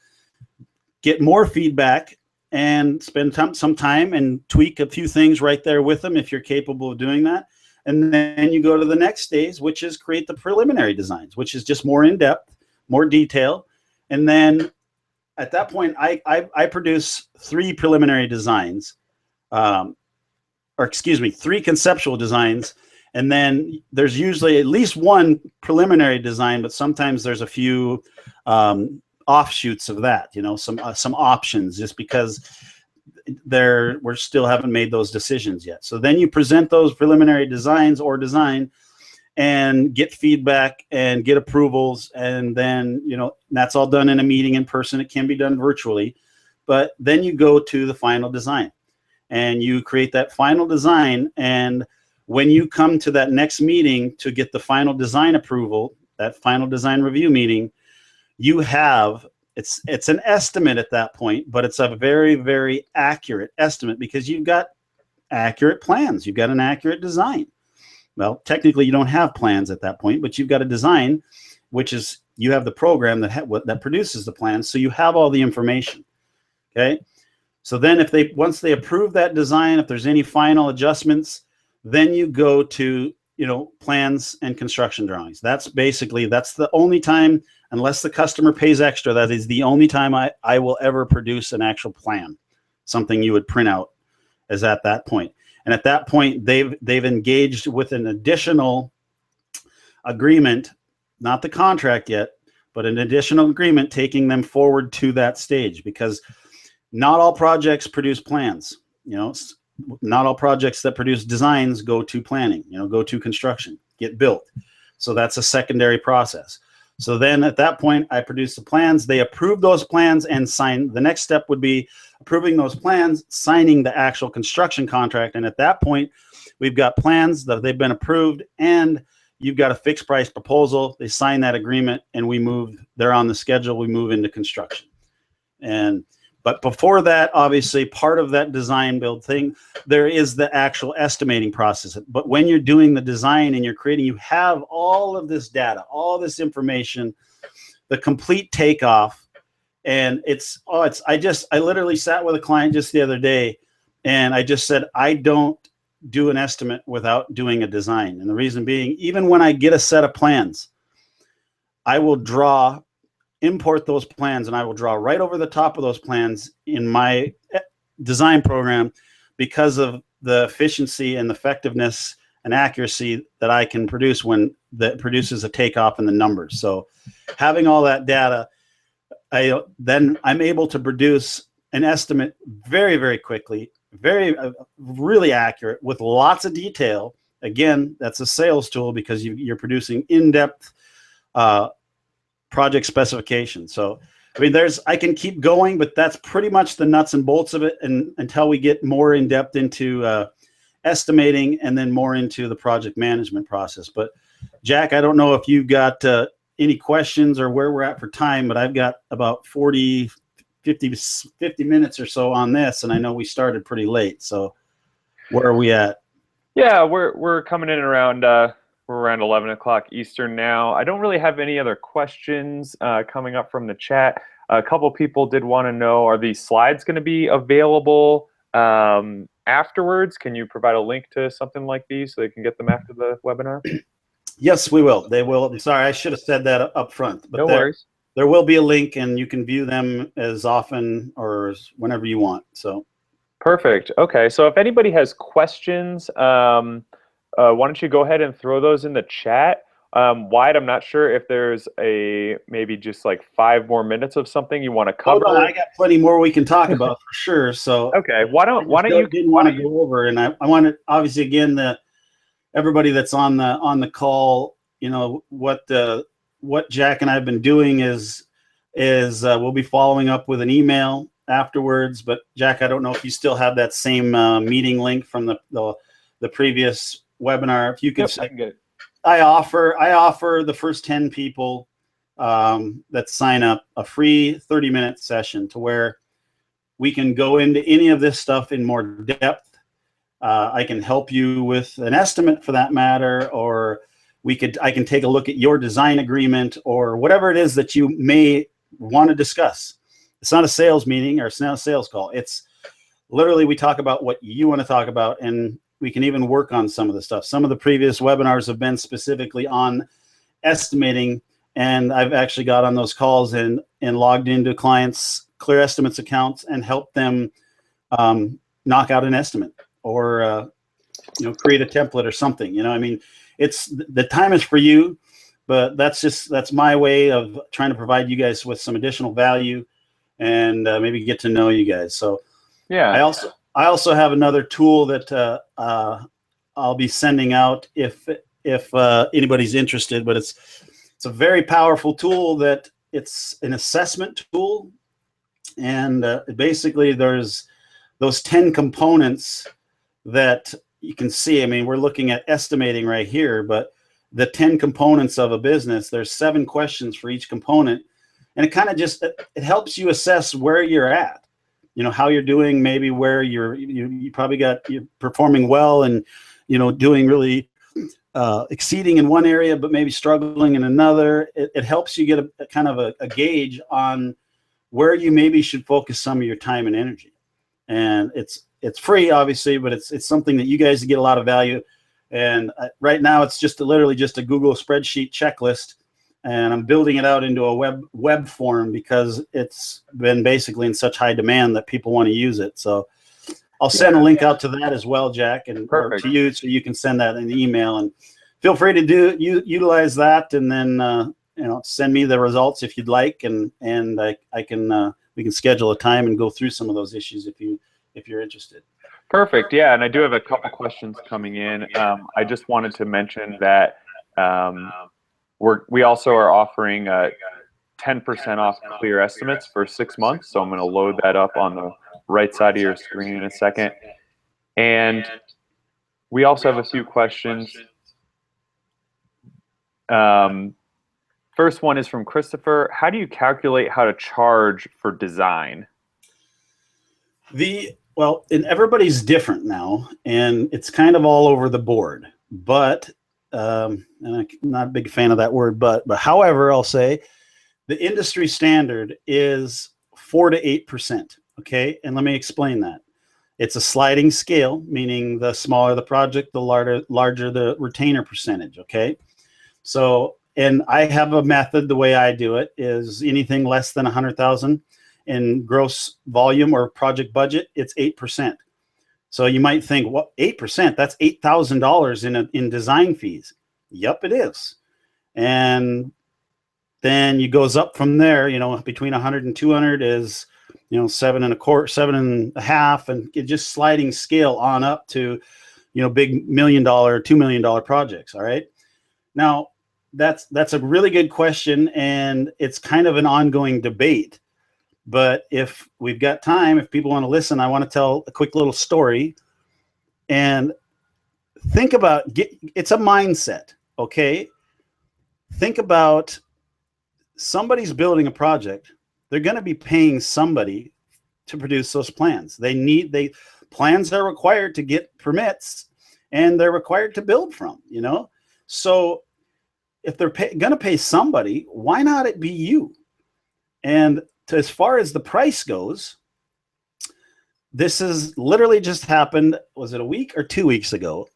get more feedback, and spend some time and tweak a few things right there with them if you're capable of doing that. And then you go to the next stage, which is create the preliminary designs, which is just more in-depth, more detail. And then at that point, I produce 3 preliminary designs, three conceptual designs. And then there's usually at least one preliminary design, but sometimes there's a few offshoots of that, you know, some options, just because we're still haven't made those decisions yet. So then you present those preliminary designs or design and get feedback and get approvals. And then, that's all done in a meeting in person. It can be done virtually, but then you go to the final design and you create that final design. And when you come to that next meeting to get the final design approval, that final design review meeting, you have, it's an estimate at that point, but it's a very, very accurate estimate because you've got accurate plans. You've got an accurate design. Well, technically you don't have plans at that point, but you've got a design, which is you have the program that produces the plans. So you have all the information. Okay. So then once they approve that design, if there's any final adjustments, then you go to, plans and construction drawings. That's the only time, unless the customer pays extra, that is the only time I will ever produce an actual plan, something you would print out is at that point. And at that point, they've engaged with an additional agreement, not the contract yet, but an additional agreement taking them forward to that stage, because not all projects produce plans. Not all projects that produce designs go to planning, go to construction, get built. So that's a secondary process. So then at that point, I produce the plans, they approve those plans and sign. The next step would be approving those plans, signing the actual construction contract. And at that point, we've got plans that they've been approved and you've got a fixed price proposal. They sign that agreement and they're on the schedule. We move into construction. But before that, obviously, part of that design build thing, there is the actual estimating process. But when you're doing the design and you're creating, you have all of this data, all this information, the complete takeoff. And I literally sat with a client just the other day and I just said, I don't do an estimate without doing a design. And the reason being, even when I get a set of plans, I will import those plans and I will draw right over the top of those plans in my design program because of the efficiency and effectiveness and accuracy that I can produce when that produces a takeoff in the numbers. So having all that data, I'm able to produce an estimate very, very quickly, really accurate with lots of detail. Again, that's a sales tool because you're producing in-depth project specification. So, I can keep going, but that's pretty much the nuts and bolts of it. And until we get more in depth into estimating and then more into the project management process. But Jack, I don't know if you've got any questions or where we're at for time, but I've got about 50 minutes or so on this. And I know we started pretty late. So where are we at? Yeah, we're coming in around, we're around 11 o'clock Eastern now. I don't really have any other questions coming up from the chat. A couple people did want to know, are these slides going to be available afterwards? Can you provide a link to something like these so they can get them after the webinar? Yes, we will. They will. I'm sorry, I should have said that up front. But no worries. There will be a link and you can view them as often or whenever you want. So perfect. Okay, so if anybody has questions, why don't you go ahead and throw those in the chat. Wyatt, I'm not sure if there's maybe just like 5 more minutes of something you want to cover. Oh, no, I got plenty more we can talk about for sure. So okay, why don't you want to go over? And I wanted, obviously, again, everybody that's on the call, what Jack and I have been doing is we'll be following up with an email afterwards. But Jack, I don't know if you still have that same meeting link from the previous webinar. If you could, I can get it. I offer the first 10 people that sign up a free 30-minute session to where we can go into any of this stuff in more depth. I can help you with an estimate for that matter, or I can take a look at your design agreement or whatever it is that you may want to discuss. It's not a sales meeting or it's not a sales call. It's literally we talk about what you want to talk about, and we can even work on some of the stuff. Some of the previous webinars have been specifically on estimating, and I've actually got on those calls and logged into clients' Clear Estimates accounts and helped them knock out an estimate or create a template or something. It's the time is for you, but that's my way of trying to provide you guys with some additional value and maybe get to know you guys. So Yeah. I also have another tool that I'll be sending out if anybody's interested. But it's a very powerful tool that it's an assessment tool, and basically there's those 10 components that you can see. I mean, we're looking at estimating right here, but the 10 components of a business, there's 7 questions for each component, and it kind of just it helps you assess where you're at, you know, how you're doing, maybe where you probably you're performing well and, you know, doing really exceeding in one area but maybe struggling in another. It helps you get a kind of a gauge on where you maybe should focus some of your time and energy. And it's free, obviously, but it's something that you guys get a lot of value. And right now it's just literally just a Google spreadsheet checklist, and I'm building it out into a web form because it's been basically in such high demand that people want to use it. So I'll send a link out to that as well, Jack, and or to you, so you can send that in the email. And feel free to utilize that, and then you know, send me the results if you'd like, and I can we can schedule a time and go through some of those issues if you're interested. Perfect. Yeah, and I do have a couple questions coming in. I just wanted to mention that we also are offering 10% off clear estimates for 6 months. So I'm going to load that up on the right side of your screen in a second. And we also have a few questions. First one is from Christopher. How do you calculate how to charge for design? Well, and everybody's different now, and it's kind of all over the board. But, and I'm not a big fan of that word, but however, I'll say the industry standard is 4 to 8%. Okay, and let me explain that. It's a sliding scale, meaning the smaller the project, the larger the retainer percentage. Okay, so, and I have a method. The way I do it is anything less than 100,000 in gross volume or project budget, it's 8%. So you might think, what, 8%? That's $8,000 in design fees. Yep, it is. And then it goes up from there. You know, between 100 and 200 is, you know, 7.25, 7.5, and it just sliding scale on up to, you know, big $1 million, $2 million projects. All right. Now that's a really good question, and it's kind of an ongoing debate. But if we've got time, if people want to listen, I want to tell a quick little story. And think about, it's a mindset, okay? Think about somebody's building a project. They're going to be paying somebody to produce those plans. Plans are required to get permits, and they're required to build from, you know? So if they're going to pay somebody, why not it be you? And as far as the price goes, this has literally just happened. Was it a week or 2 weeks ago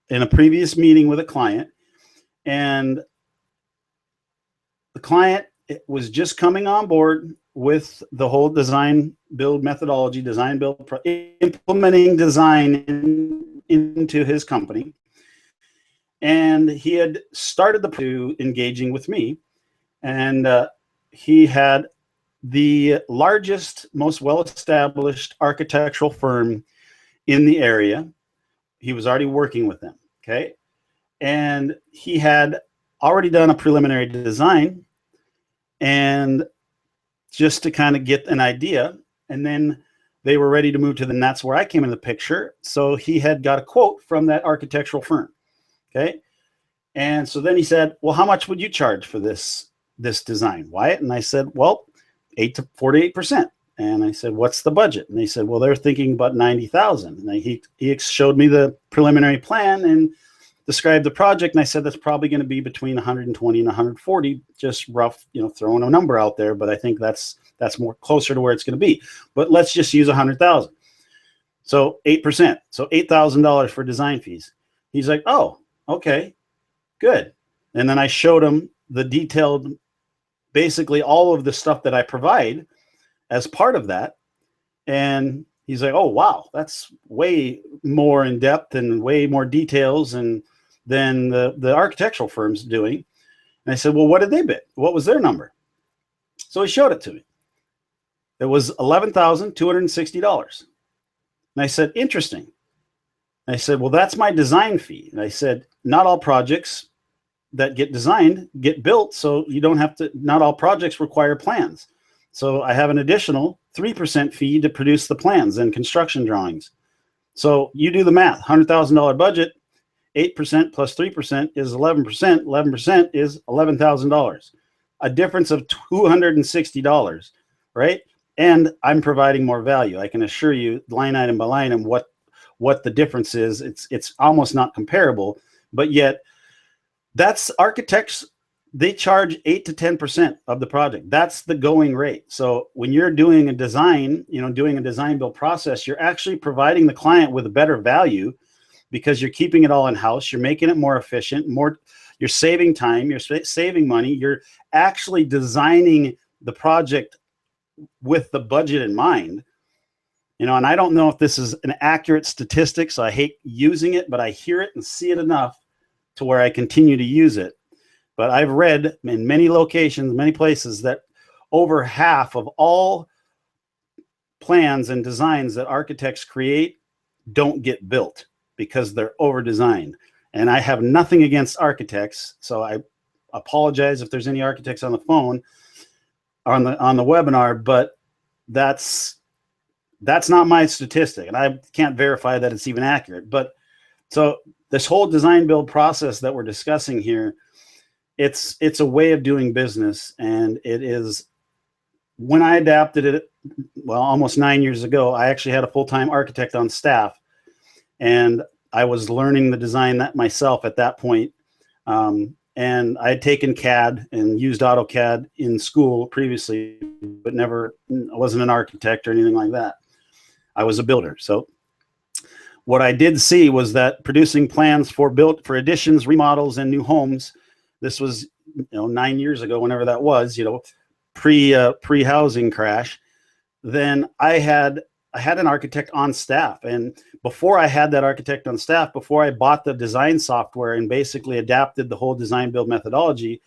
in a previous meeting with a client? And the client was just coming on board with the whole design build methodology, implementing design into his company. And he had started engaging with me, and he had the largest, most well-established architectural firm in the area. He was already working with them, okay? And he had already done a preliminary design, and just to kind of get an idea, and then they were ready to move to that's where I came in the picture. So he had got a quote from that architectural firm, okay? And so then he said, well, how much would you charge for this design, Wyatt? And I said, well, 48%. And I said, what's the budget? And they said, well, they're thinking about 90,000. And he showed me the preliminary plan and described the project. And I said, that's probably going to be between 120 and 140, just rough, you know, throwing a number out there. But I think that's more closer to where it's going to be. But let's just use 100,000. So 8%. So $8,000 for design fees. He's like, oh, okay, good. And then I showed him the detailed, basically all of the stuff that I provide as part of that. And he's like, oh, wow, that's way more in depth and way more details than the architectural firm's doing. And I said, well, what did they bid? What was their number? So he showed it to me. It was $11,260. And I said, interesting. And I said, well, that's my design fee. And I said, not all projects that get designed get built. So you don't have to, not all projects require plans. So I have an additional 3% fee to produce the plans and construction drawings. So you do the math, $100,000 budget, 8% plus 3% is 11%. 11% is $11,000, a difference of $260, right? And I'm providing more value. I can assure you, line item by line item, what the difference is. It's almost not comparable, but yet that's architects. They charge 8 to 10% of the project. That's the going rate. So when you're doing a design, doing a design build process, you're actually providing the client with a better value because you're keeping it all in house. You're making it more efficient, you're saving time, you're saving money. You're actually designing the project with the budget in mind. And I don't know if this is an accurate statistic, so I hate using it, but I hear it and see it enough to where I continue to use it. But I've read in many locations, many places, that over half of all plans and designs that architects create don't get built because they're over designed. And I have nothing against architects, so I apologize if there's any architects on the phone or on the webinar, but that's not my statistic, and I can't verify that it's even accurate. But so this whole design build process that we're discussing here, it's a way of doing business, and it is. When I adapted it, well, almost 9 years ago, I actually had a full-time architect on staff, and I was learning the design that myself at that point. And I had taken CAD and used AutoCAD in school previously, but I wasn't an architect or anything like that. I was a builder. So what I did see was that producing plans for additions, remodels, and new homes, this was 9 years ago, whenever that was, pre-housing crash. Then I had an architect on staff, and before I had that architect on staff, before I bought the design software and basically adapted the whole design build methodology,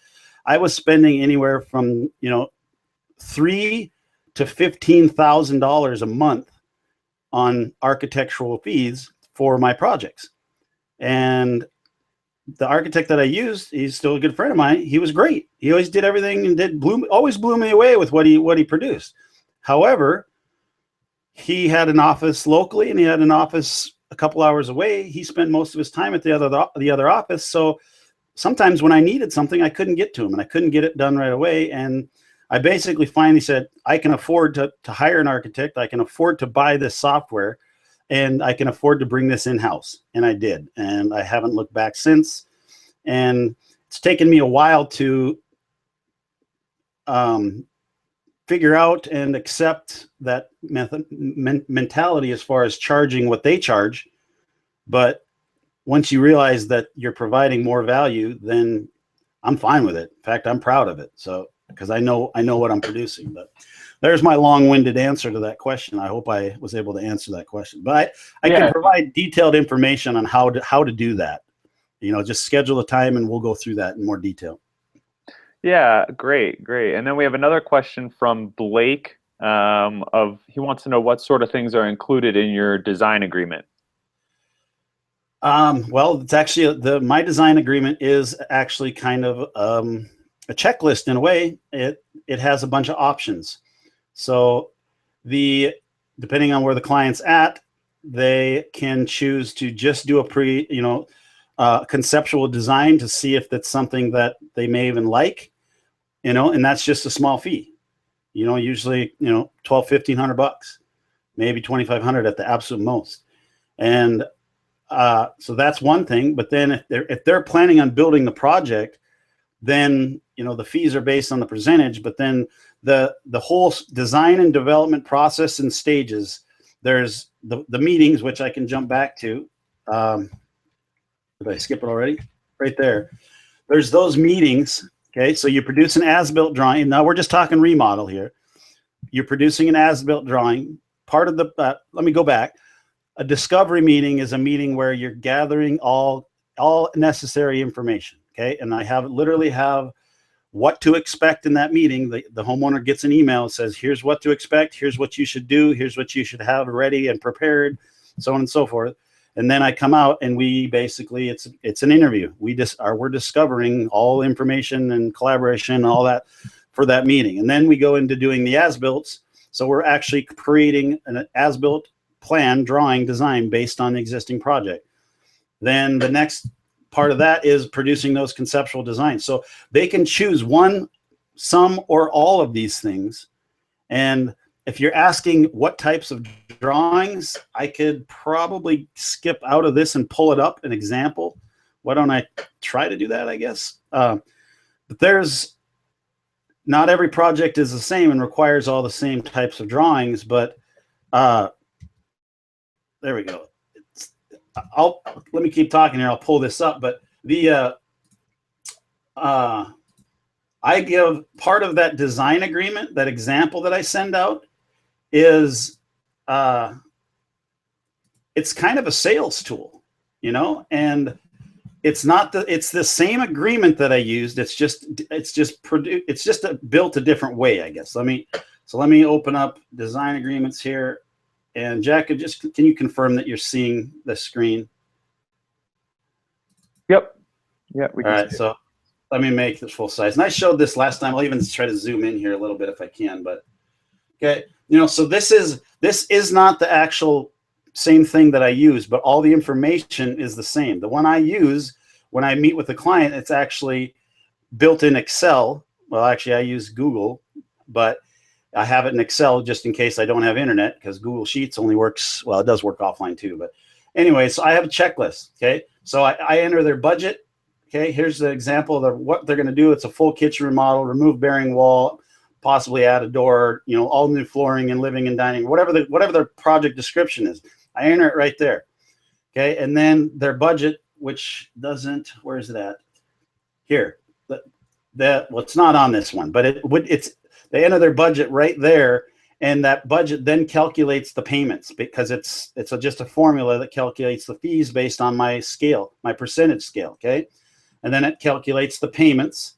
I was spending anywhere from $3,000 to $15,000 a month on architectural fees for my projects. And the architect that I used, he's still a good friend of mine. He was great. He always did everything and always blew me away with what he produced. However, he had an office locally and he had an office a couple hours away. He spent most of his time at the other office. So sometimes when I needed something, I couldn't get to him and I couldn't get it done right away. And I basically finally said, I can afford to hire an architect. I can afford to buy this software, and I can afford to bring this in-house. And I did. And I haven't looked back since. And it's taken me a while to figure out and accept that mentality as far as charging what they charge. But once you realize that you're providing more value, then I'm fine with it. In fact, I'm proud of it. So, because I know what I'm producing. But there's my long-winded answer to that question. I hope I was able to answer that question. But I can provide detailed information on how to do that. Just schedule a time and we'll go through that in more detail. Yeah, great. And then we have another question from Blake. He wants to know what sort of things are included in your design agreement. Well, it's actually my design agreement is actually kind of a checklist in a way. It has a bunch of options. So depending on where the client's at, they can choose to just do a conceptual design to see if that's something that they may even like, and that's just a small fee, usually, $1,200-1,500, maybe $2,500 at the absolute most. And so that's one thing. But then if they're planning on building the project, then, the fees are based on the percentage, but then the whole design and development process and stages, there's the meetings, which I can jump back to. Did I skip it already? Right there. There's those meetings. Okay. So you produce an as-built drawing. Now we're just talking remodel here. You're producing an as-built drawing. Part of let me go back. A discovery meeting is a meeting where you're gathering all necessary information. Okay. And I literally have what to expect in that meeting. The homeowner gets an email that says, here's what to expect. Here's what you should do. Here's what you should have ready and prepared. so on and so forth. And then I come out and we basically, it's an interview. We're discovering all information and collaboration and all that for that meeting. And then we go into doing the as-builts. So we're actually creating an as-built plan, drawing, design based on the existing project. Then the next part of that is producing those conceptual designs. So they can choose one, some, or all of these things. And if you're asking what types of drawings, I could probably skip out of this and pull it up, an example. Why don't I try to do that, I guess? But not every project is the same and requires all the same types of drawings, but there we go. Let me keep talking here. I'll pull this up, but I give part of that design agreement, that example that I send out, is it's kind of a sales tool, you know, and it's the same agreement that I used. It's just built a different way, I guess. Let me open up design agreements here, and Jack, can you confirm that you're seeing the screen? Yep. Yeah. All right. So let me make this full size. And I showed this last time. I'll even try to zoom in here a little bit if I can, but okay. You know, so this is not the actual same thing that I use, but all the information is the same. The one I use when I meet with the client, it's actually built in Excel. Well, actually I use Google, but I have it in Excel just in case I don't have internet, because Google Sheets only works, well, it does work offline too, but anyway, so I have a checklist. Okay. So I enter their budget. Okay. Here's the example of what they're going to do. It's a full kitchen remodel, remove bearing wall, possibly add a door, you know, all new flooring and living and dining, whatever their project description is. I enter it right there. Okay. And then their budget, which doesn't, where is it at? Here. Well, it's not on this one, but they enter their budget right there, and that budget then calculates the payments, because it's just a formula that calculates the fees based on my scale, my percentage scale. Okay. And then it calculates the payments.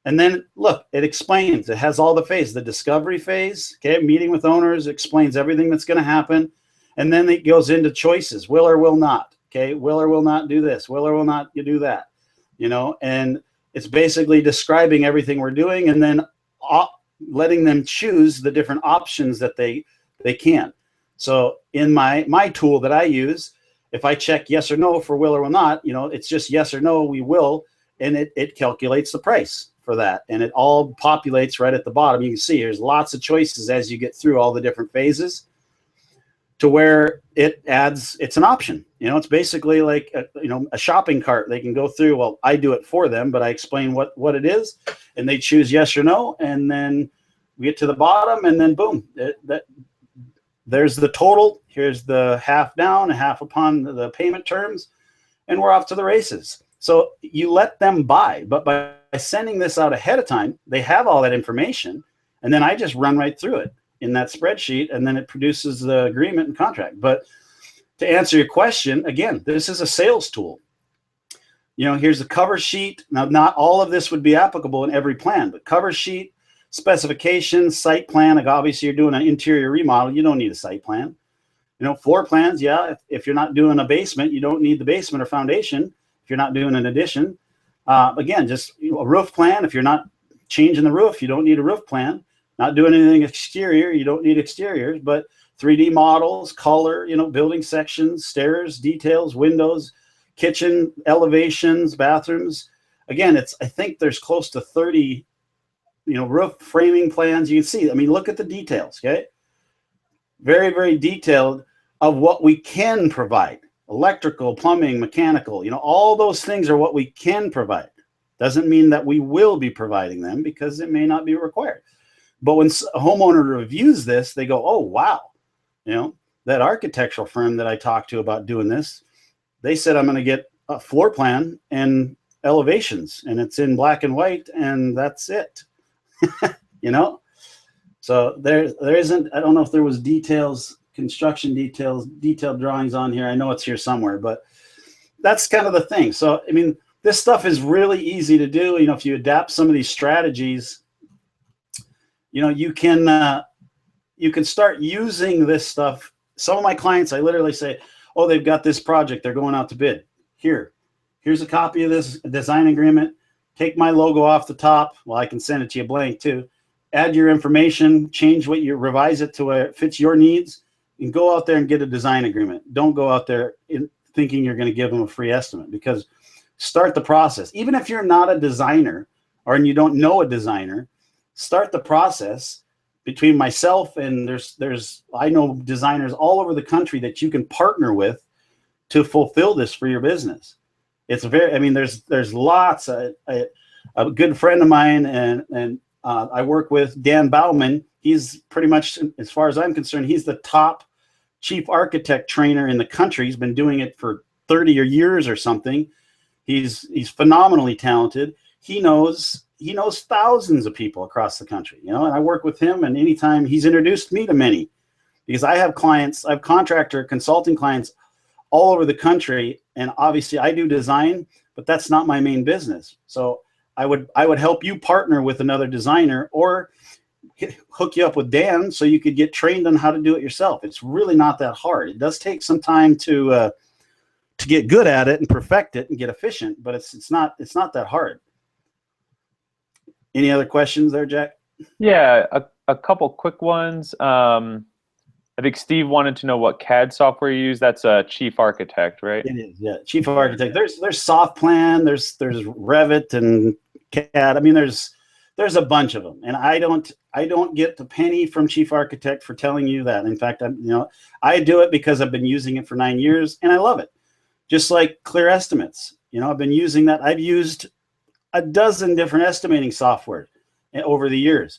And then look, it explains, it has all the phases, the discovery phase, okay, meeting with owners, explains everything that's going to happen. And then it goes into choices, will or will not, okay, will or will not do this, will or will not you do that, you know, and it's basically describing everything we're doing, and then letting them choose the different options that they can. So in my tool that I use, if I check yes or no for will or will not, you know, it's just yes or no, we will, and it calculates the price for that, and it all populates right at the bottom. You can see there's lots of choices as you get through all the different phases, to where it's an option. You know, it's basically like a shopping cart. They can go through. Well, I do it for them, but I explain what it is, and they choose yes or no, and then we get to the bottom, and then boom, there's the total. Here's the half down, a half upon the payment terms, and we're off to the races. So you let them buy, but by sending this out ahead of time, they have all that information, and then I just run right through it in that spreadsheet, and then it produces the agreement and contract. But to answer your question, again, this is a sales tool. You know, here's the cover sheet. Now, not all of this would be applicable in every plan, but cover sheet, specifications, site plan. Like obviously you're doing an interior remodel, you don't need a site plan. You know, floor plans, yeah, if you're not doing a basement, you don't need the basement or foundation. If you're not doing an addition, again, just a roof plan. If you're not changing the roof, you don't need a roof plan. Not doing anything exterior, you don't need exteriors, but 3D models, color, you know, building sections, stairs, details, windows, kitchen, elevations, bathrooms. Again, I think there's close to 30, you know, roof framing plans. You can see, I mean, look at the details, okay? Very, very detailed of what we can provide. Electrical, plumbing, mechanical, you know, all those things are what we can provide. Doesn't mean that we will be providing them, because it may not be required. But when a homeowner reviews this, they go, oh, wow, you know, that architectural firm that I talked to about doing this, they said I'm going to get a floor plan and elevations, and it's in black and white, and that's it. You know, so there isn't, I don't know if there was details, construction details, detailed drawings on here. I know it's here somewhere, but that's kind of the thing. So, I mean, this stuff is really easy to do. You know, if you adapt some of these strategies, you know, you can start using this stuff. Some of my clients, I literally say, oh, they've got this project, they're going out to bid. Here's a copy of this design agreement. Take my logo off the top. Well, I can send it to you blank too. Add your information, change what you revise it to where it fits your needs, and go out there and get a design agreement. Don't go out there thinking you're going to give them a free estimate, because start the process. Even if you're not a designer or you don't know a designer, start the process. Between myself and I know designers all over the country that you can partner with to fulfill this for your business. It's I mean, there's lots. A good friend of mine and I work with, Dan Bauman. He's pretty much, as far as I'm concerned, he's the top chief architect trainer in the country. He's been doing it for 30 years or something. He's phenomenally talented. He knows thousands of people across the country, and I work with him, and anytime he's introduced me to many, because I have clients, I have contractor consulting clients all over the country. And obviously I do design, but that's not my main business. So I would help you partner with another designer, or hook you up with Dan so you could get trained on how to do it yourself. It's really not that hard. It does take some time to get good at it and perfect it and get efficient, but it's not that hard. Any other questions there, Jack? Yeah, a couple quick ones. I think Steve wanted to know what CAD software you use. That's a Chief Architect, right? It is, yeah. Chief Architect. There's SoftPlan, there's Revit and CAD. I mean, there's a bunch of them, and I don't get the penny from Chief Architect for telling you that. In fact, I do it because I've been using it for 9 years and I love it. Just like Clear Estimates, I've been using that. I've used a dozen different estimating software over the years.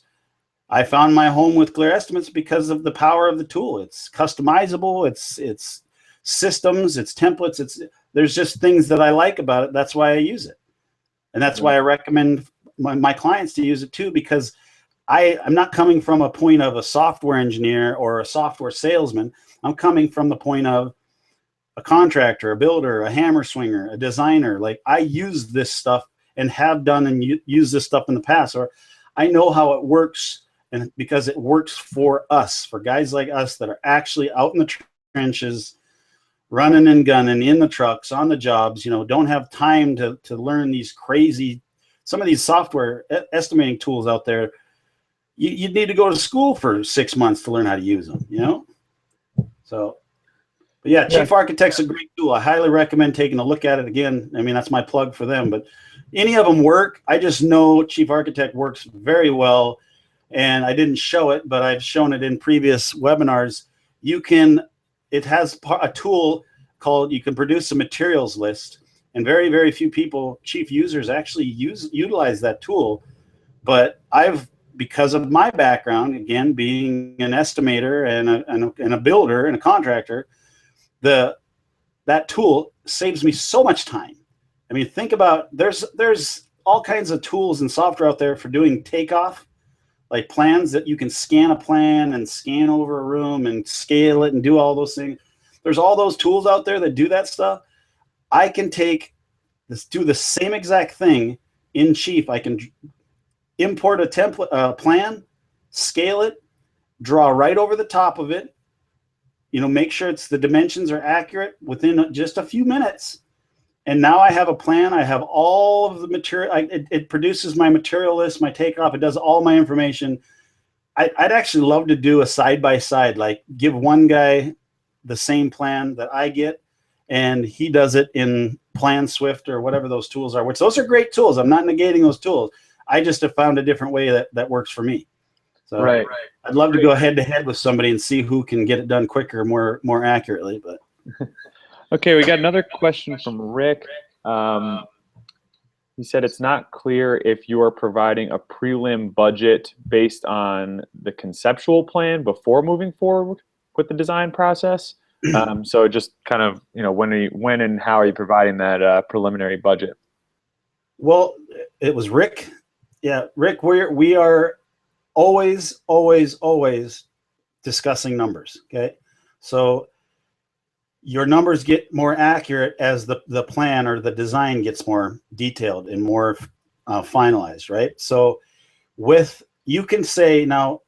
I found my home with Clear Estimates because of the power of the tool. It's customizable. It's systems. It's templates. There's just things that I like about it. That's why I use it, and that's why I recommend my clients to use it too. Because I'm not coming from a point of a software engineer or a software salesman. I'm coming from the point of a contractor, a builder, a hammer swinger, a designer. Like, I use this stuff and have done and used this stuff in the past, or I know how it works. And because it works for us, for guys like us that are actually out in the trenches, running and gunning in the trucks, on the jobs, don't have time to learn these crazy, some of these software estimating tools out there. You'd need to go to school for 6 months to learn how to use them, So, but yeah, Chief Architect's a great tool. I highly recommend taking a look at it again. I mean, that's my plug for them, but any of them work. I just know Chief Architect works very well. And I didn't show it, but I've shown it in previous webinars. It has a tool called, you can produce a materials list, and very, very few people, chief users, actually utilize that tool. But because of my background, again, being an estimator and a builder and a contractor, that tool saves me so much time. I mean, think about, there's all kinds of tools and software out there for doing takeoff, like plans that you can scan a plan and scan over a room and scale it and do all those things. There's all those tools out there that do that stuff. I can do the same exact thing in Chief. I can import a template, plan, scale it, draw right over the top of it, make sure the dimensions are accurate within just a few minutes. And now I have a plan. I have all of the material. It produces my material list, my takeoff. It does all my information. I'd actually love to do a side-by-side, like give one guy the same plan that I get, and he does it in Plan Swift or whatever those tools are, which those are great tools. I'm not negating those tools. I just have found a different way that works for me. So right. I'd love to go head-to-head with somebody and see who can get it done quicker, more accurately, but... Okay, we got another question from Rick. He said it's not clear if you are providing a prelim budget based on the conceptual plan before moving forward with the design process. So just kind of, when and how are you providing that preliminary budget? Well, it was Rick. Yeah, Rick, we are always discussing numbers, okay? So your numbers get more accurate as the plan or the design gets more detailed and more finalized, right? So you can say, now,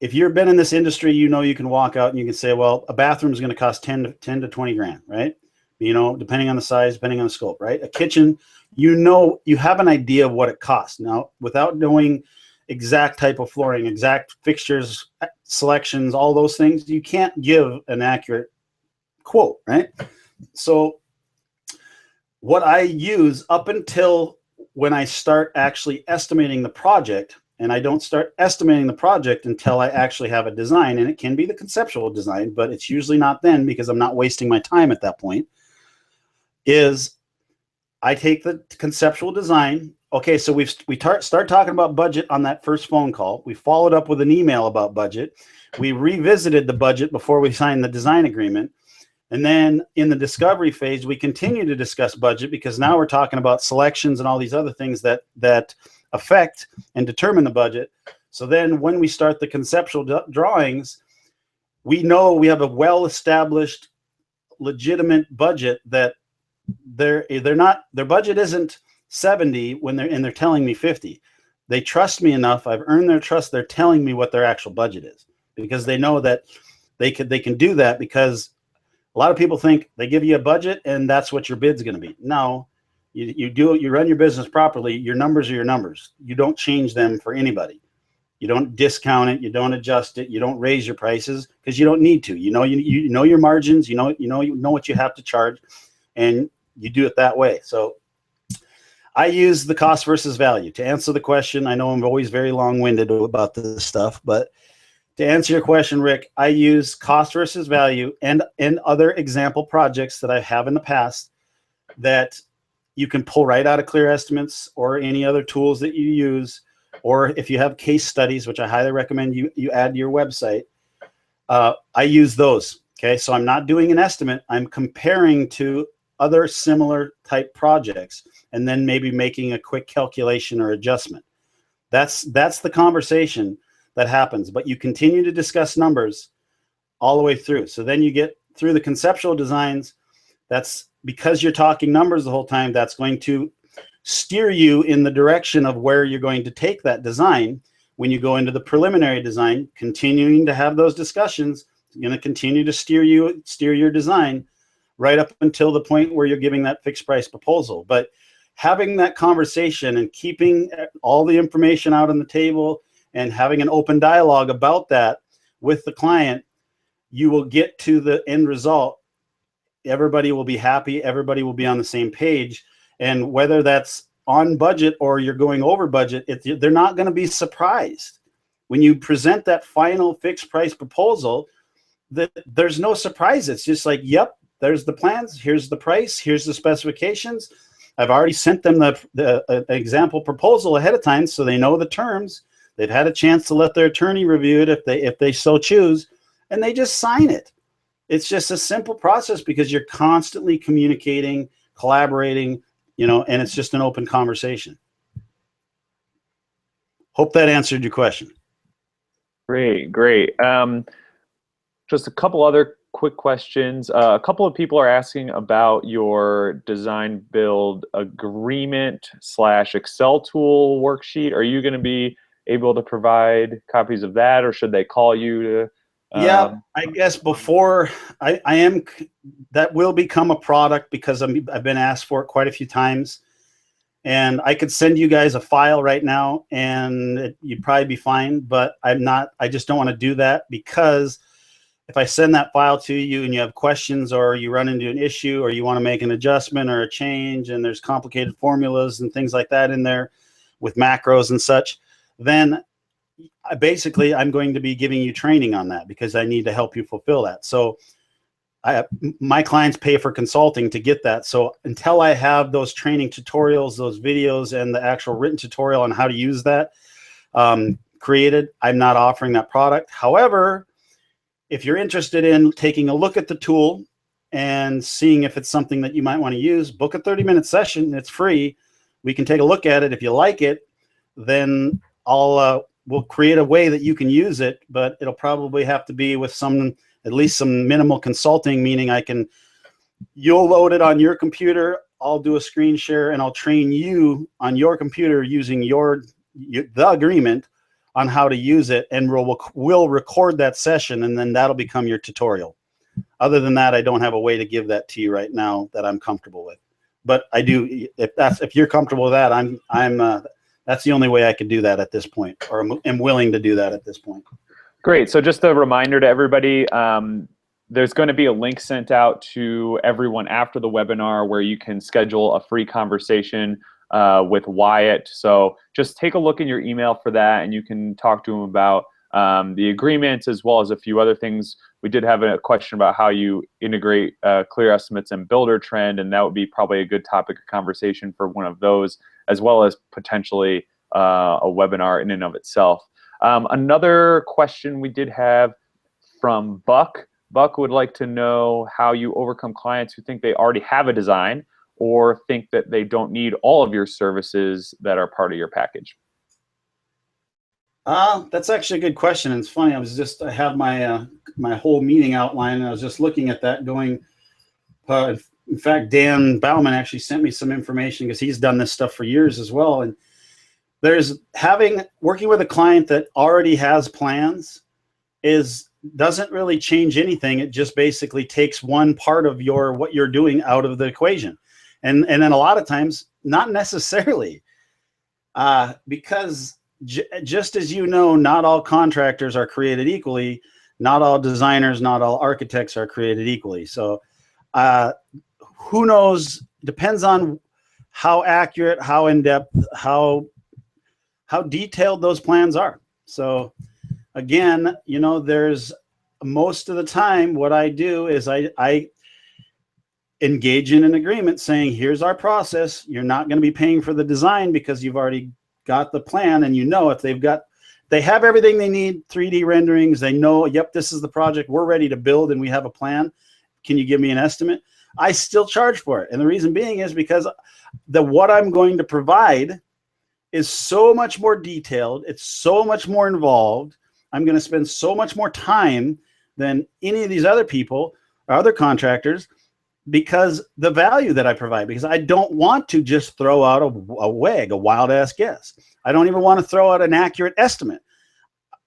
if you've been in this industry, you know, you can walk out and you can say, well, a bathroom is going to cost 10 to 20 grand, right? You know, depending on the size, depending on the scope, right? A kitchen, you know, you have an idea of what it costs. Now, without knowing exact type of flooring, exact fixtures, selections, all those things, you can't give an accurate quote, right? So what I use up until when I start actually estimating the project, and I don't start estimating the project until I actually have a design, and it can be the conceptual design, but it's usually not then because I'm not wasting my time at that point, is I take the conceptual design. Okay, so we start talking about budget on that first phone call. We followed up with an email about budget. We revisited the budget before we signed the design agreement. And then in the discovery phase, we continue to discuss budget because now we're talking about selections and all these other things that affect and determine the budget. So then when we start the conceptual drawings, we know we have a well-established, legitimate budget that their budget isn't 70 when they're telling me 50. They trust me enough. I've earned their trust. They're telling me what their actual budget is because they know that they can do that, because a lot of people think they give you a budget and that's what your bid's going to be. No, you run your business properly. Your numbers are your numbers. You don't change them for anybody. You don't discount it. You don't adjust it. You don't raise your prices because you don't need to. You know your margins. You know what you have to charge, and you do it that way. So I use the cost versus value to answer the question. I know I'm always very long-winded about this stuff, but to answer your question, Rick, I use cost versus value and other example projects that I have in the past that you can pull right out of Clear Estimates or any other tools that you use, or if you have case studies, which I highly recommend you add to your website. I use those. Okay, so I'm not doing an estimate. I'm comparing to other similar type projects and then maybe making a quick calculation or adjustment. That's the conversation that happens, but you continue to discuss numbers all the way through. So then you get through the conceptual designs. That's because you're talking numbers the whole time. That's going to steer you in the direction of where you're going to take that design. When you go into the preliminary design, continuing to have those discussions, it's going to continue to steer your design right up until the point where you're giving that fixed price proposal. But having that conversation and keeping all the information out on the table and having an open dialogue about that with the client, you will get to the end result. Everybody will be happy. Everybody will be on the same page. And whether that's on budget or you're going over budget, they're not going to be surprised. When you present that final fixed price proposal, there's no surprise. It's just like, yep, there's the plans. Here's the price. Here's the specifications. I've already sent them the example proposal ahead of time, so they know the terms. They've had a chance to let their attorney review it if they so choose, and they just sign it. It's just a simple process because you're constantly communicating, collaborating, and it's just an open conversation. Hope that answered your question. Great. Just a couple other quick questions. A couple of people are asking about your design build agreement / Excel tool worksheet. Are you going to be able to provide copies of that, or should they call you to? Yeah, I guess before I am, that will become a product because I've been asked for it quite a few times, and I could send you guys a file right now and you'd probably be fine, but I just don't want to do that, because if I send that file to you and you have questions or you run into an issue or you want to make an adjustment or a change and there's complicated formulas and things like that in there with macros and such, then I'm going to be giving you training on that because I need to help you fulfill that. So my clients pay for consulting to get that. So until I have those training tutorials, those videos, and the actual written tutorial on how to use that created, I'm not offering that product. However, if you're interested in taking a look at the tool and seeing if it's something that you might want to use, book a 30-minute session. It's free. We can take a look at it. If you like it, then we'll create a way that you can use it, but it'll probably have to be with at least some minimal consulting, meaning you'll load it on your computer, I'll do a screen share, and I'll train you on your computer using the agreement on how to use it, and we'll record that session, and then that'll become your tutorial. Other than that, I don't have a way to give that to you right now that I'm comfortable with. But I do, if you're comfortable with that, that's the only way I could do that at this point, or am willing to do that at this point. Great. So just a reminder to everybody, there's going to be a link sent out to everyone after the webinar where you can schedule a free conversation with Wyatt. So just take a look in your email for that, and you can talk to him about the agreement as well as a few other things. We did have a question about how you integrate clear estimates and builder trend, and that would be probably a good topic of conversation for one of those, as well as potentially a webinar in and of itself. Another question we did have from Buck. Buck would like to know how you overcome clients who think they already have a design or think that they don't need all of your services that are part of your package. That's actually a good question. And it's funny, I have my my whole meeting outline, and I was just looking at that going, in fact, Dan Bauman actually sent me some information because he's done this stuff for years as well. And working with a client that already has plans doesn't really change anything. It just basically takes one part of what you're doing out of the equation. And then a lot of times, not necessarily, because just as you know, not all contractors are created equally. Not all designers, not all architects are created equally. So who knows? Depends on how accurate, how in-depth, how detailed those plans are. So again, there's most of the time what I do is I engage in an agreement saying, here's our process. You're not going to be paying for the design because you've already got the plan, and if they have everything they need, 3D renderings, they know, yep, this is the project we're ready to build and we have a plan. Can you give me an estimate? I still charge for it. And the reason being is because what I'm going to provide is so much more detailed. It's so much more involved. I'm going to spend so much more time than any of these other people or other contractors, because the value that I provide, because I don't want to just throw out a wild ass guess. I don't even want to throw out an accurate estimate.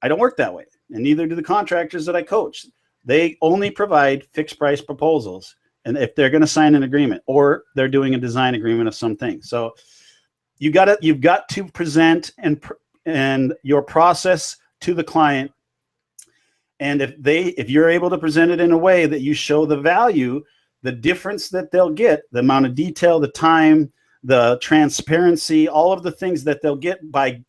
I don't work that way. And neither do the contractors that I coach. They only provide fixed price proposals. And if they're going to sign an agreement, or they're doing a design agreement of something. So you've got to present and your process to the client. And if you're able to present it in a way that you show the value, the difference that they'll get, the amount of detail, the time, the transparency, all of the things that they'll get by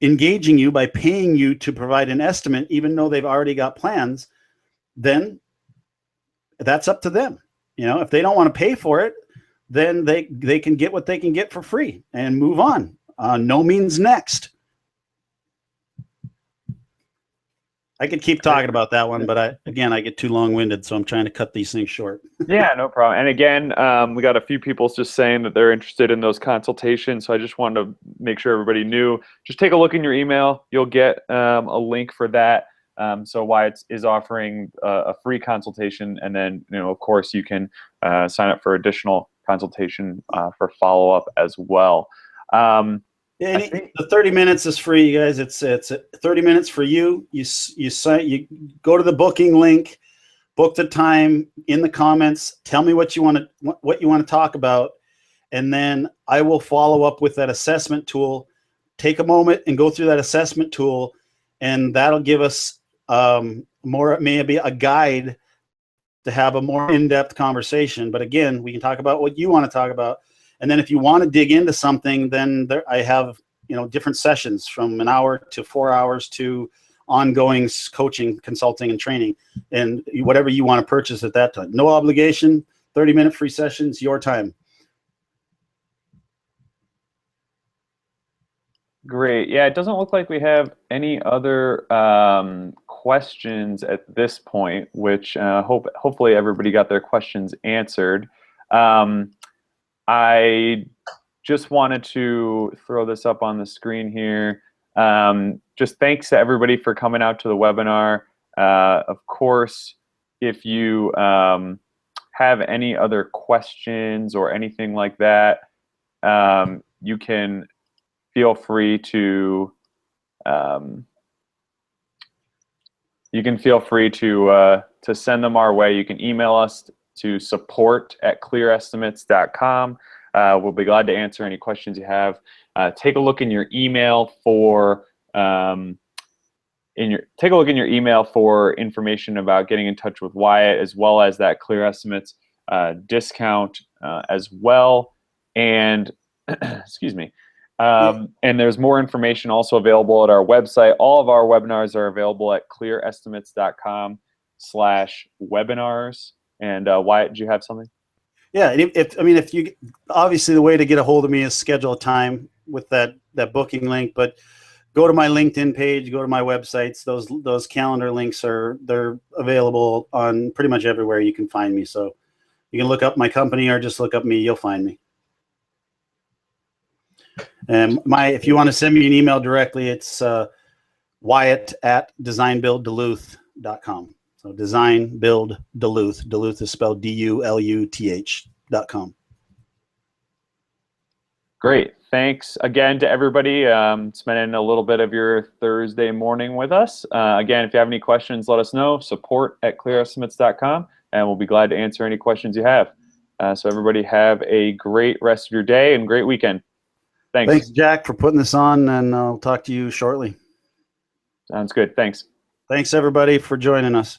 engaging you, by paying you to provide an estimate, even though they've already got plans, then that's up to them. If they don't want to pay for it, then they can get what they can get for free and move on. No means next. I could keep talking about that one, but I get too long-winded, so I'm trying to cut these things short. Yeah, no problem. And again, we got a few people just saying that they're interested in those consultations, so I just wanted to make sure everybody knew. Just take a look in your email. You'll get a link for that. So Wyatt is offering a free consultation, and then of course you can sign up for additional consultation for follow-up as well. The 30 minutes is free, you guys. It's 30 minutes for you. You go to the booking link, book the time in the comments. Tell me what you want to talk about, and then I will follow up with that assessment tool. Take a moment and go through that assessment tool, and that'll give us maybe a guide to have a more in-depth conversation. But again, we can talk about what you want to talk about. And then if you want to dig into something, then I have different sessions from an hour to 4 hours to ongoing coaching, consulting, and training, and whatever you want to purchase at that time. No obligation, 30-minute free sessions, your time. Great. Yeah, it doesn't look like we have any other questions at this point, which hopefully everybody got their questions answered. I just wanted to throw this up on the screen here. Just thanks to everybody for coming out to the webinar. Of course, if you have any other questions or anything like that, you can feel free to you can feel free to send them our way. You can email us to support@clearestimates.com. We'll be glad to answer any questions you have. Take a look in your email for information about getting in touch with Wyatt, as well as that Clear Estimates discount as well. And excuse me. And there's more information also available at our website. All of our webinars are available at clearestimates.com/webinars. And Wyatt, do you have something? Yeah, and if you, obviously the way to get a hold of me is schedule a time with that booking link, but go to my LinkedIn page, go to my websites. Those calendar links they're available on pretty much everywhere you can find me. So you can look up my company or just look up me, you'll find me. And if you want to send me an email directly, it's Wyatt@designbuildduluth.com. So Design Build Duluth. Duluth is spelled DULUTH.com. Great. Thanks again to everybody spending a little bit of your Thursday morning with us. Again, if you have any questions, let us know. Support@clearestimates.com, and we'll be glad to answer any questions you have. So everybody have a great rest of your day and great weekend. Thanks. Thanks, Jack, for putting this on, and I'll talk to you shortly. Sounds good. Thanks. Thanks, everybody, for joining us.